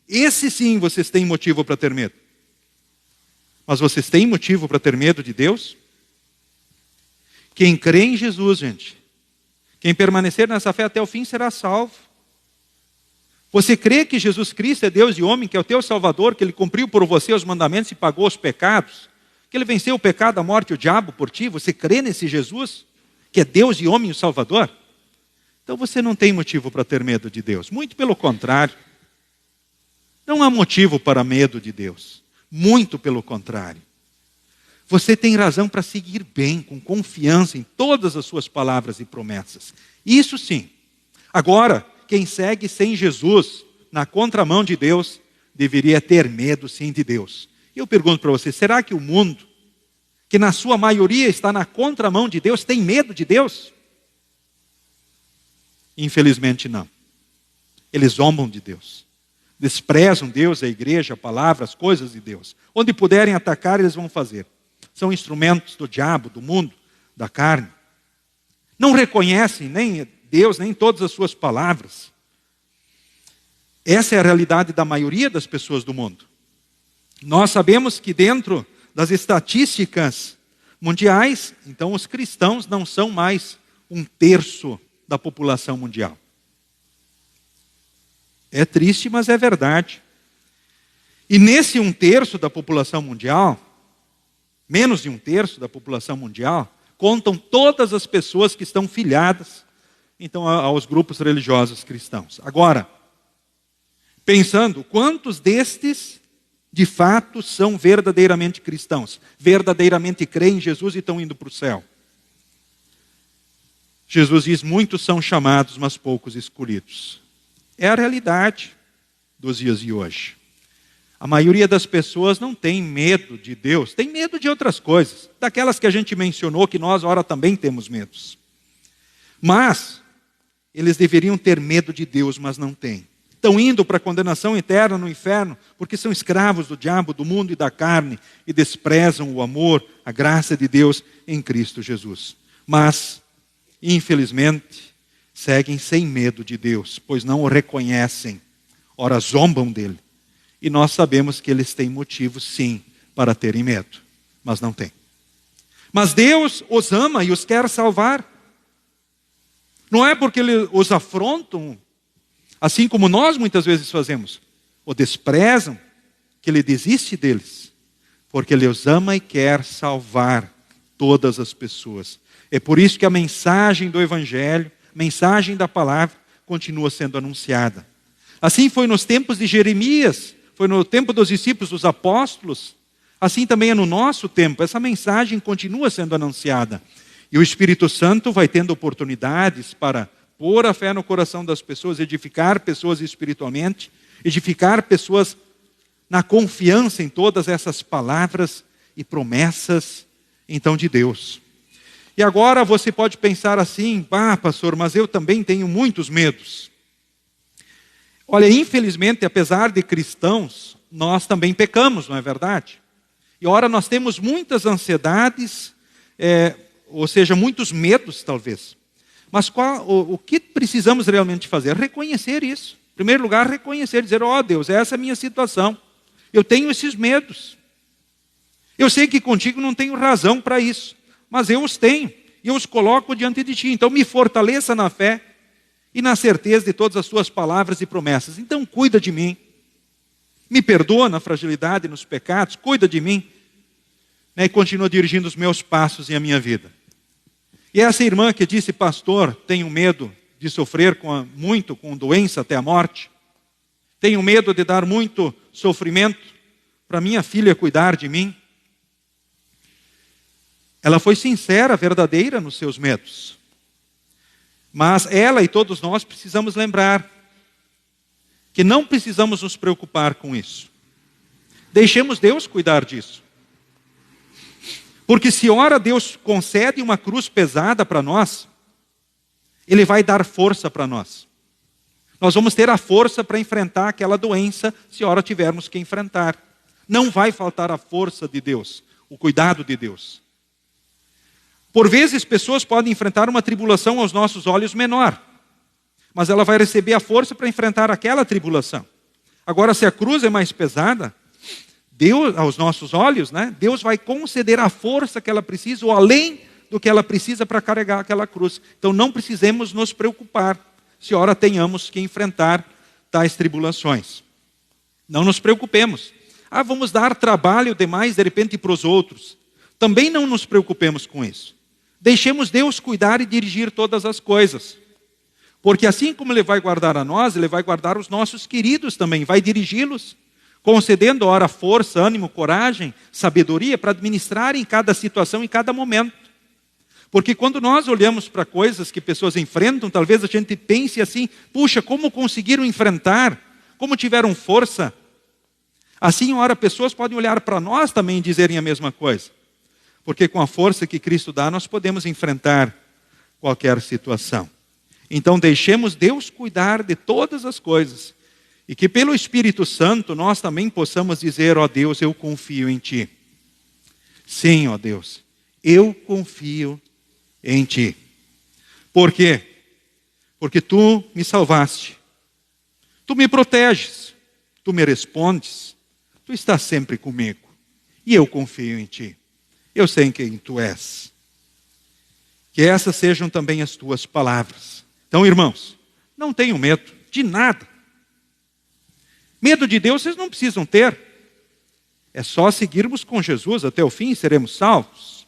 Esse sim vocês têm motivo para ter medo. Mas vocês têm motivo para ter medo de Deus? Quem crê em Jesus, gente, quem permanecer nessa fé até o fim será salvo. Você crê que Jesus Cristo é Deus e homem, que é o teu Salvador, que Ele cumpriu por você os mandamentos e pagou os pecados, que Ele venceu o pecado, a morte e o diabo por ti? Você crê nesse Jesus, que é Deus e homem, o Salvador? Então você não tem motivo para ter medo de Deus. Muito pelo contrário. Não há motivo para medo de Deus. Muito pelo contrário. Você tem razão para seguir bem, com confiança em todas as suas palavras e promessas. Isso sim. Agora, quem segue sem Jesus, na contramão de Deus, deveria ter medo sim de Deus. E eu pergunto para você, será que o mundo, que na sua maioria está na contramão de Deus, tem medo de Deus? Infelizmente não. Eles zombam de Deus. Desprezam Deus, a igreja, a palavra, as coisas de Deus. Onde puderem atacar, eles vão fazer. São instrumentos do diabo, do mundo, da carne. Não reconhecem nem Deus, nem todas as suas palavras. Essa é a realidade da maioria das pessoas do mundo. Nós sabemos que dentro das estatísticas mundiais, então os cristãos não são mais 1/3 da população mundial. É triste, mas é verdade. E nesse 1/3 da população mundial, menos de 1/3 da população mundial, contam todas as pessoas que estão filiadas, então, aos grupos religiosos cristãos. Agora, pensando, quantos destes, de fato, são verdadeiramente cristãos? Verdadeiramente creem em Jesus e estão indo para o céu? Jesus diz, muitos são chamados, mas poucos escolhidos. É a realidade dos dias de hoje. A maioria das pessoas não tem medo de Deus, tem medo de outras coisas, daquelas que a gente mencionou, que nós, ora, também temos medos. Mas eles deveriam ter medo de Deus, mas não têm. Estão indo para a condenação eterna no inferno, porque são escravos do diabo, do mundo e da carne, e desprezam o amor, a graça de Deus em Cristo Jesus. Mas, infelizmente, seguem sem medo de Deus, pois não o reconhecem, ora zombam dele. E nós sabemos que eles têm motivos, sim, para terem medo, mas não têm. Mas Deus os ama e os quer salvar. Não é porque eles os afrontam, assim como nós muitas vezes fazemos, ou desprezam, que Ele desiste deles, porque Ele os ama e quer salvar todas as pessoas. É por isso que a mensagem do Evangelho, mensagem da palavra, continua sendo anunciada. Assim foi nos tempos de Jeremias, foi no tempo dos discípulos, dos apóstolos, assim também é no nosso tempo. Essa mensagem continua sendo anunciada. E o Espírito Santo vai tendo oportunidades para pôr a fé no coração das pessoas, edificar pessoas espiritualmente, edificar pessoas na confiança em todas essas palavras e promessas, então, de Deus. E agora você pode pensar assim, pastor, mas eu também tenho muitos medos. Olha, infelizmente, apesar de cristãos, nós também pecamos, não é verdade? E ora, nós temos muitas ansiedades, ou seja, muitos medos, talvez. Mas o que precisamos realmente fazer? Reconhecer isso. Em primeiro lugar, reconhecer, dizer, Deus, essa é a minha situação. Eu tenho esses medos. Eu sei que contigo não tenho razão para isso, mas eu os tenho, e eu os coloco diante de ti. Então me fortaleça na fé e na certeza de todas as tuas palavras e promessas. Então cuida de mim, me perdoa na fragilidade e nos pecados, cuida de mim, né, e continua dirigindo os meus passos e a minha vida. E essa irmã que disse, pastor, tenho medo de sofrer muito com doença até a morte, tenho medo de dar muito sofrimento para minha filha cuidar de mim. Ela foi sincera, verdadeira nos seus medos. Mas ela e todos nós precisamos lembrar que não precisamos nos preocupar com isso. Deixemos Deus cuidar disso. Porque se ora Deus concede uma cruz pesada para nós, Ele vai dar força para nós. Nós vamos ter a força para enfrentar aquela doença, se ora tivermos que enfrentar. Não vai faltar a força de Deus, o cuidado de Deus. Por vezes, pessoas podem enfrentar uma tribulação aos nossos olhos menor, mas ela vai receber a força para enfrentar aquela tribulação. Agora, se a cruz é mais pesada, Deus, aos nossos olhos, Deus vai conceder a força que ela precisa, ou além do que ela precisa para carregar aquela cruz. Então não precisemos nos preocupar, se ora tenhamos que enfrentar tais tribulações. Não nos preocupemos. Vamos dar trabalho demais de repente para os outros. Também não nos preocupemos com isso. Deixemos Deus cuidar e dirigir todas as coisas. Porque assim como Ele vai guardar a nós, Ele vai guardar os nossos queridos também, vai dirigi-los, concedendo, ora, força, ânimo, coragem, sabedoria para administrar em cada situação, em cada momento. Porque quando nós olhamos para coisas que pessoas enfrentam, talvez a gente pense assim, puxa, como conseguiram enfrentar? Como tiveram força? Assim, ora, pessoas podem olhar para nós também e dizerem a mesma coisa. Porque com a força que Cristo dá, nós podemos enfrentar qualquer situação. Então, deixemos Deus cuidar de todas as coisas. E que pelo Espírito Santo nós também possamos dizer, ó Deus, eu confio em Ti. Sim, ó Deus, eu confio em Ti. Por quê? Porque Tu me salvaste. Tu me proteges. Tu me respondes. Tu estás sempre comigo. E eu confio em Ti. Eu sei quem Tu és. Que essas sejam também as Tuas palavras. Então, irmãos, não tenham medo de nada. Medo de Deus vocês não precisam ter. É só seguirmos com Jesus até o fim e seremos salvos.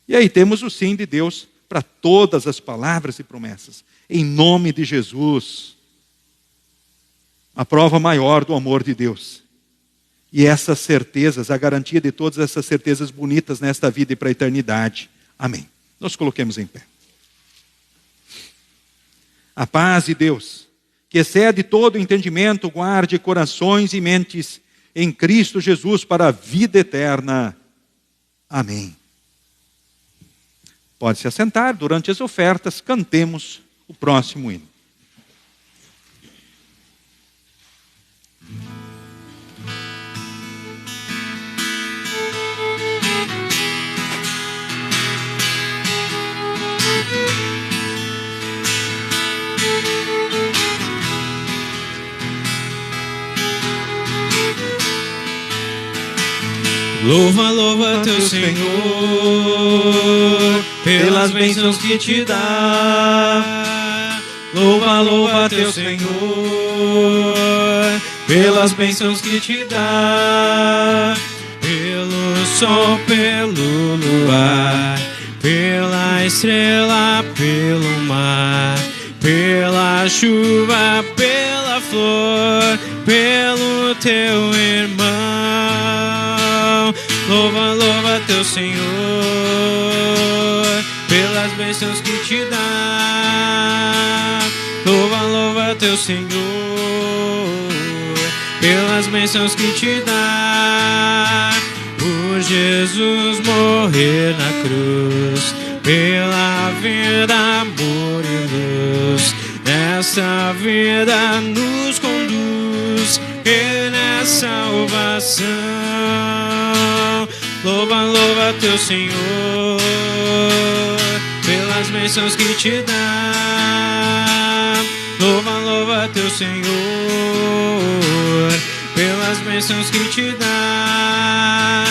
E aí temos o sim de Deus para todas as palavras e promessas. Em nome de Jesus. A prova maior do amor de Deus. E essas certezas, a garantia de todas essas certezas bonitas nesta vida e para a eternidade. Amém. Nos coloquemos em pé. A paz de Deus, que excede todo entendimento, guarde corações e mentes em Cristo Jesus para a vida eterna. Amém. Pode se assentar, durante as ofertas, cantemos o próximo hino. Louva, louva teu Senhor, pelas bênçãos que te dá. Louva, louva teu Senhor, pelas bênçãos que te dá. Pelo sol, pelo luar, pela estrela, pelo mar, pela chuva, pela flor, pelo teu irmão. Louva, louva teu Senhor, pelas bênçãos que te dá. Louva, louva teu Senhor, pelas bênçãs que te dá. Por Jesus morrer na cruz, pela vida, amor e luz, nessa vida nos conduz e nessa salvação. Louva, louva teu Senhor, pelas bênçãos que te dá. Louva, louva teu Senhor, pelas bênçãos que te dá.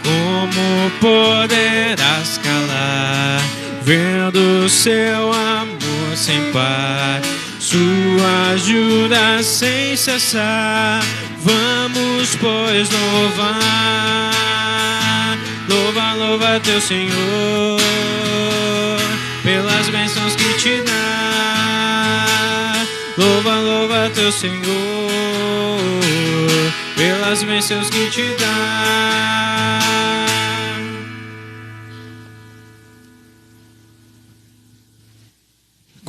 Como poderás calar, vendo seu amor sem par, sua ajuda sem cessar. Vamos, pois, louvar. Louva, louva teu Senhor, pelas bênçãos que te dá. Louva, louva teu Senhor, pelas bênçãos que te dá.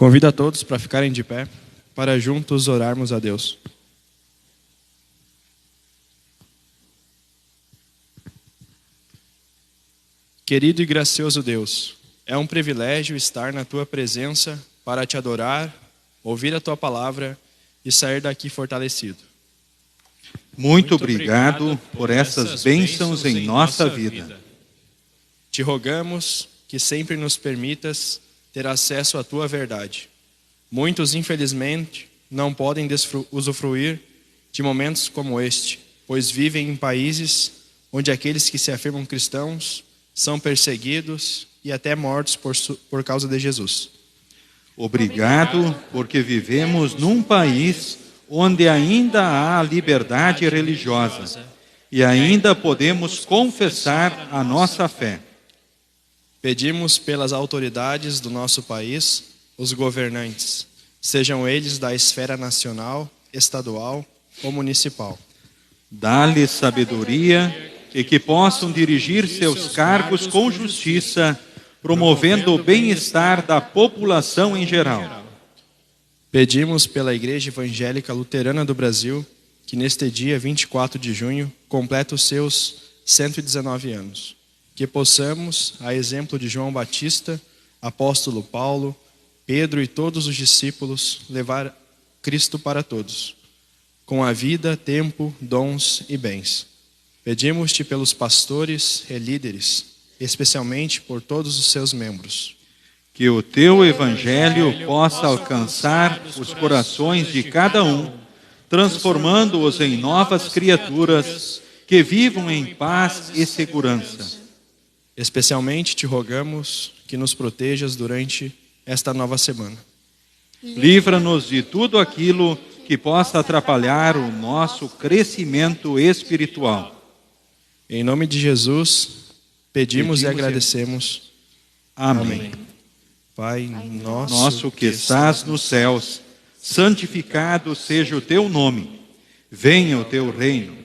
Convido a todos para ficarem de pé, para juntos orarmos a Deus. Querido e gracioso Deus, é um privilégio estar na Tua presença para Te adorar, ouvir a Tua palavra e sair daqui fortalecido. Muito obrigado por essas bênçãos em nossa vida. Te rogamos que sempre nos permitas ter acesso à Tua verdade. Muitos, infelizmente, não podem usufruir de momentos como este, pois vivem em países onde aqueles que se afirmam cristãos são perseguidos e até mortos por causa de Jesus. Obrigado porque vivemos num país onde ainda há liberdade religiosa e ainda podemos confessar a nossa fé. Pedimos pelas autoridades do nosso país, os governantes, sejam eles da esfera nacional, estadual ou municipal. Dá-lhes sabedoria e que possam dirigir seus cargos com justiça, promovendo o bem-estar da população em geral. Pedimos pela Igreja Evangélica Luterana do Brasil, que neste dia 24 de junho completa os seus 119 anos. Que possamos, a exemplo de João Batista, apóstolo Paulo, Pedro e todos os discípulos, levar Cristo para todos, com a vida, tempo, dons e bens. Pedimos-te pelos pastores e líderes, especialmente por todos os seus membros. Que o teu evangelho possa alcançar os corações de cada um, transformando-os em novas criaturas que vivam em paz e segurança. Especialmente te rogamos que nos protejas durante esta nova semana. Livra-nos de tudo aquilo que possa atrapalhar o nosso crescimento espiritual. Em nome de Jesus, pedimos e agradecemos. Amém. Pai nosso que estás nos céus, santificado seja o teu nome. Venha o teu reino.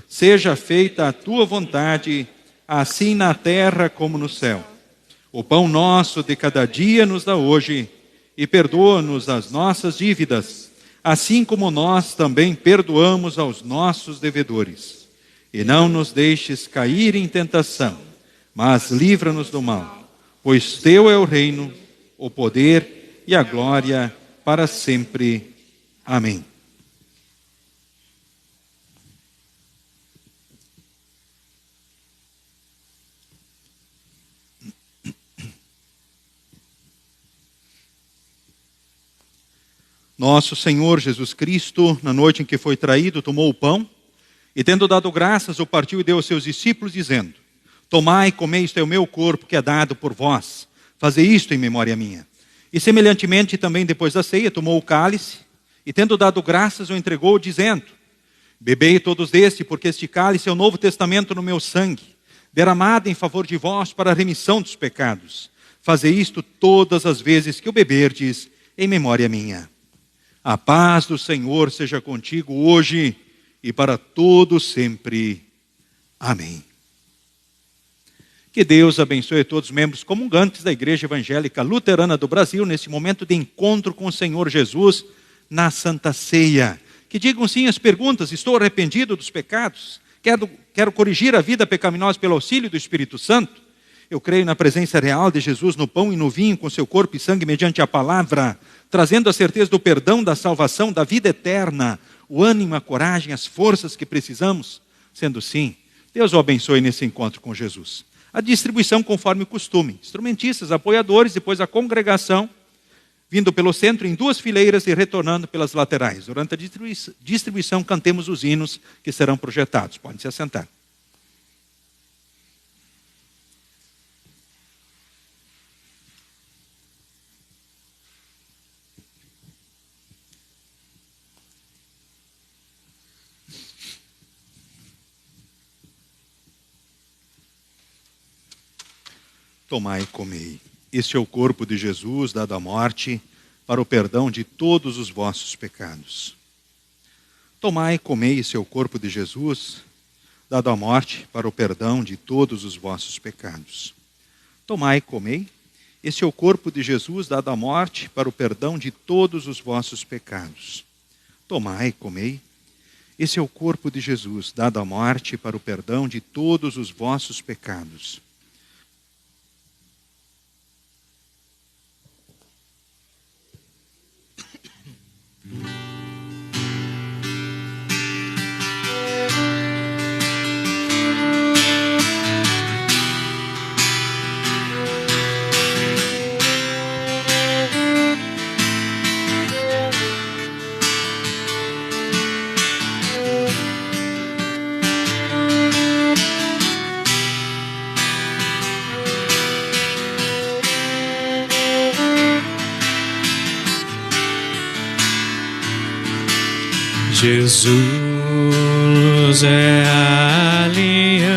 Seja feita a tua vontade, assim na terra como no céu. O pão nosso de cada dia nos dá hoje, e perdoa-nos as nossas dívidas, assim como nós também perdoamos aos nossos devedores. E não nos deixes cair em tentação, mas livra-nos do mal, pois teu é o reino, o poder e a glória para sempre. Amém. Nosso Senhor Jesus Cristo, na noite em que foi traído, tomou o pão e, tendo dado graças, o partiu e deu aos seus discípulos, dizendo: Tomai e comei, isto é o meu corpo que é dado por vós. Fazei isto em memória minha. E semelhantemente também depois da ceia, tomou o cálice e, tendo dado graças, o entregou, dizendo: Bebei todos deste, porque este cálice é o novo testamento no meu sangue, derramado em favor de vós para a remissão dos pecados. Fazei isto todas as vezes que o beberdes, em memória minha. A paz do Senhor seja contigo hoje e para todo sempre. Amém. Que Deus abençoe todos os membros comungantes da Igreja Evangélica Luterana do Brasil nesse momento de encontro com o Senhor Jesus na Santa Ceia. Que digam sim as perguntas: estou arrependido dos pecados? Quero corrigir a vida pecaminosa pelo auxílio do Espírito Santo? Eu creio na presença real de Jesus no pão e no vinho, com seu corpo e sangue mediante a palavra, trazendo a certeza do perdão, da salvação, da vida eterna, o ânimo, a coragem, as forças que precisamos. Sendo sim, Deus o abençoe nesse encontro com Jesus. A distribuição conforme o costume: instrumentistas, apoiadores, depois a congregação, vindo pelo centro em duas fileiras e retornando pelas laterais. Durante a distribuição, cantemos os hinos que serão projetados. Podem se assentar. Tomai e comei. Este é o corpo de Jesus, dado à morte, para o perdão de todos os vossos pecados. Tomai e comei, este é o corpo de Jesus, dado à morte, para o perdão de todos os vossos pecados. Tomai e comei, Este é o corpo de Jesus dado à morte para o perdão de todos os vossos pecados. Tomai, comei. Esse é o corpo de Jesus dado à morte para o perdão de todos os vossos pecados. Jesus é a aliança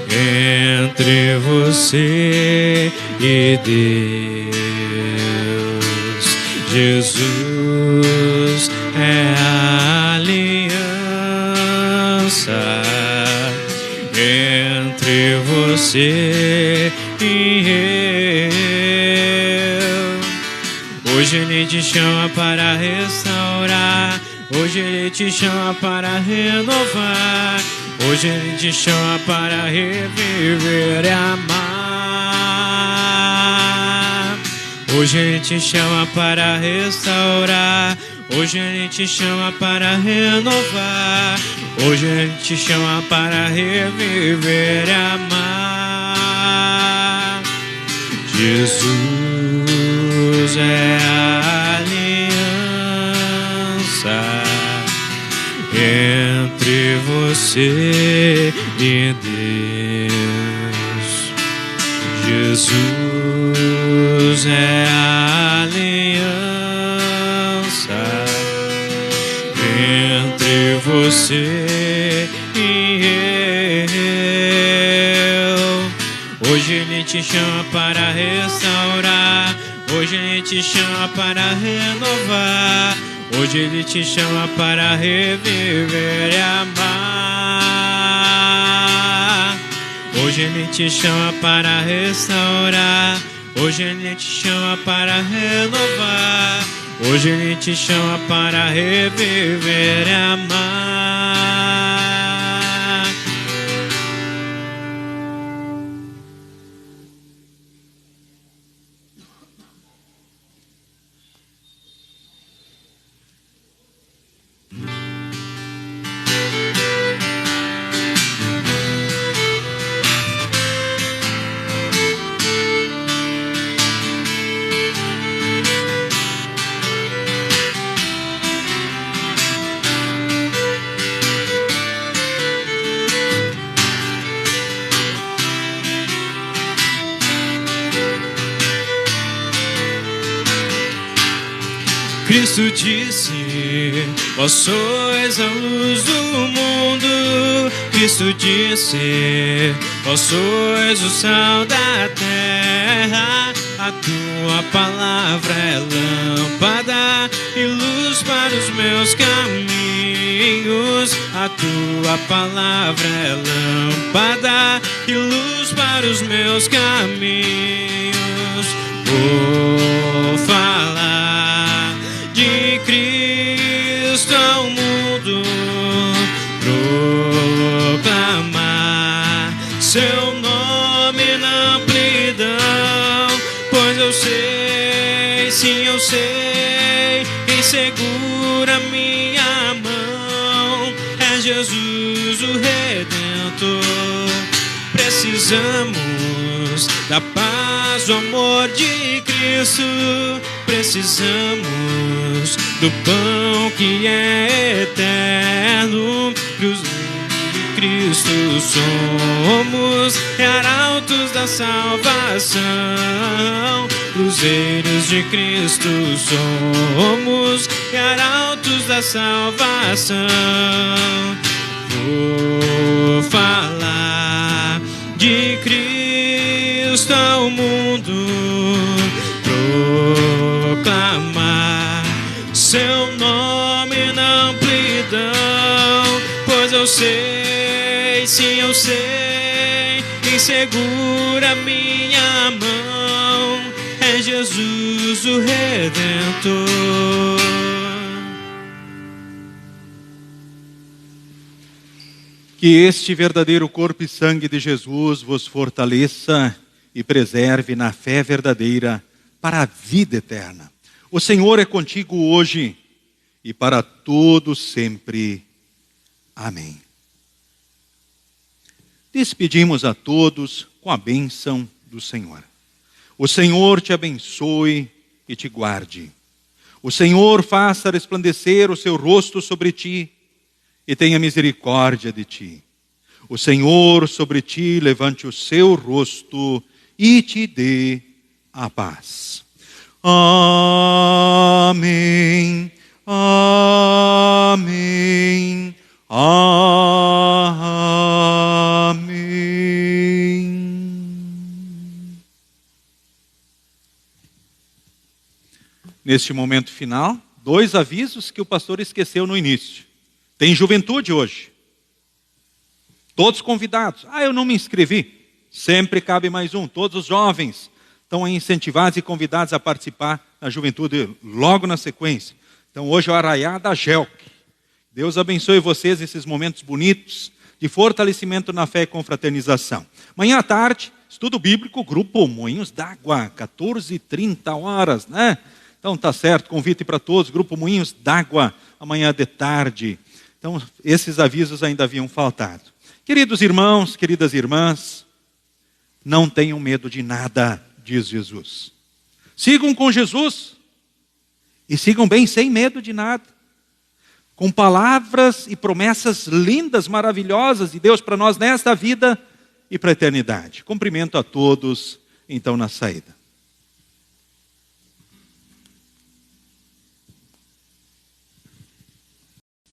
entre você e Deus. Jesus é a aliança entre você e eu. Hoje Ele te chama para restaurar, hoje Ele te chama para renovar, hoje Ele te chama para reviver e amar. Hoje Ele te chama para restaurar, hoje Ele te chama para renovar, hoje Ele te chama para reviver e amar. Jesus é a aliança entre você e Deus. Jesus é a aliança entre você e eu. Hoje Ele te chama para restaurar, hoje Ele te chama para renovar, hoje Ele te chama para reviver e amar. Hoje Ele te chama para restaurar, hoje Ele te chama para renovar, hoje Ele te chama para reviver e amar. Cristo disse: vós sois a luz do mundo. Cristo disse: vós sois o sal da terra. A tua palavra é lâmpada e luz para os meus caminhos. A tua palavra é lâmpada e luz para os meus caminhos. Vou falar de Cristo ao mundo, proclamar seu nome na amplidão, pois eu sei, sim eu sei, quem segura minha mão é Jesus o Redentor. Precisamos da paz, do amor de Cristo. Precisamos do pão que é eterno. Cruzeiros de Cristo somos, arautos da salvação. Cruzeiros de Cristo somos, arautos da salvação. Vou falar de Cristo ao mundo, proclamar seu nome na amplidão, pois eu sei, sim eu sei, quem segura minha mão, é Jesus o Redentor. Que este verdadeiro corpo e sangue de Jesus vos fortaleça e preserve na fé verdadeira para a vida eterna. O Senhor é contigo hoje e para todo sempre. Amém. Despedimos a todos com a bênção do Senhor. O Senhor te abençoe e te guarde. O Senhor faça resplandecer o seu rosto sobre ti e tenha misericórdia de ti. O Senhor sobre ti levante o seu rosto e te dê a paz. Amém. Amém. Amém. Neste momento final, 2 avisos que o pastor esqueceu no início. Tem juventude hoje. Todos convidados. Eu não me inscrevi. Sempre cabe mais um. Todos os jovens estão incentivados e convidados a participar da juventude logo na sequência. Então hoje é o Arraiá da Gelc. Deus abençoe vocês nesses momentos bonitos de fortalecimento na fé e confraternização. Amanhã à tarde, estudo bíblico, grupo Moinhos d'Água, 14h30, né? Então tá certo, convite para todos, grupo Moinhos d'Água, amanhã de tarde. Então, esses avisos ainda haviam faltado. Queridos irmãos, queridas irmãs, não tenham medo de nada, diz Jesus. Sigam com Jesus e sigam bem sem medo de nada. Com palavras e promessas lindas, maravilhosas de Deus para nós nesta vida e para a eternidade. Cumprimento a todos, então, na saída.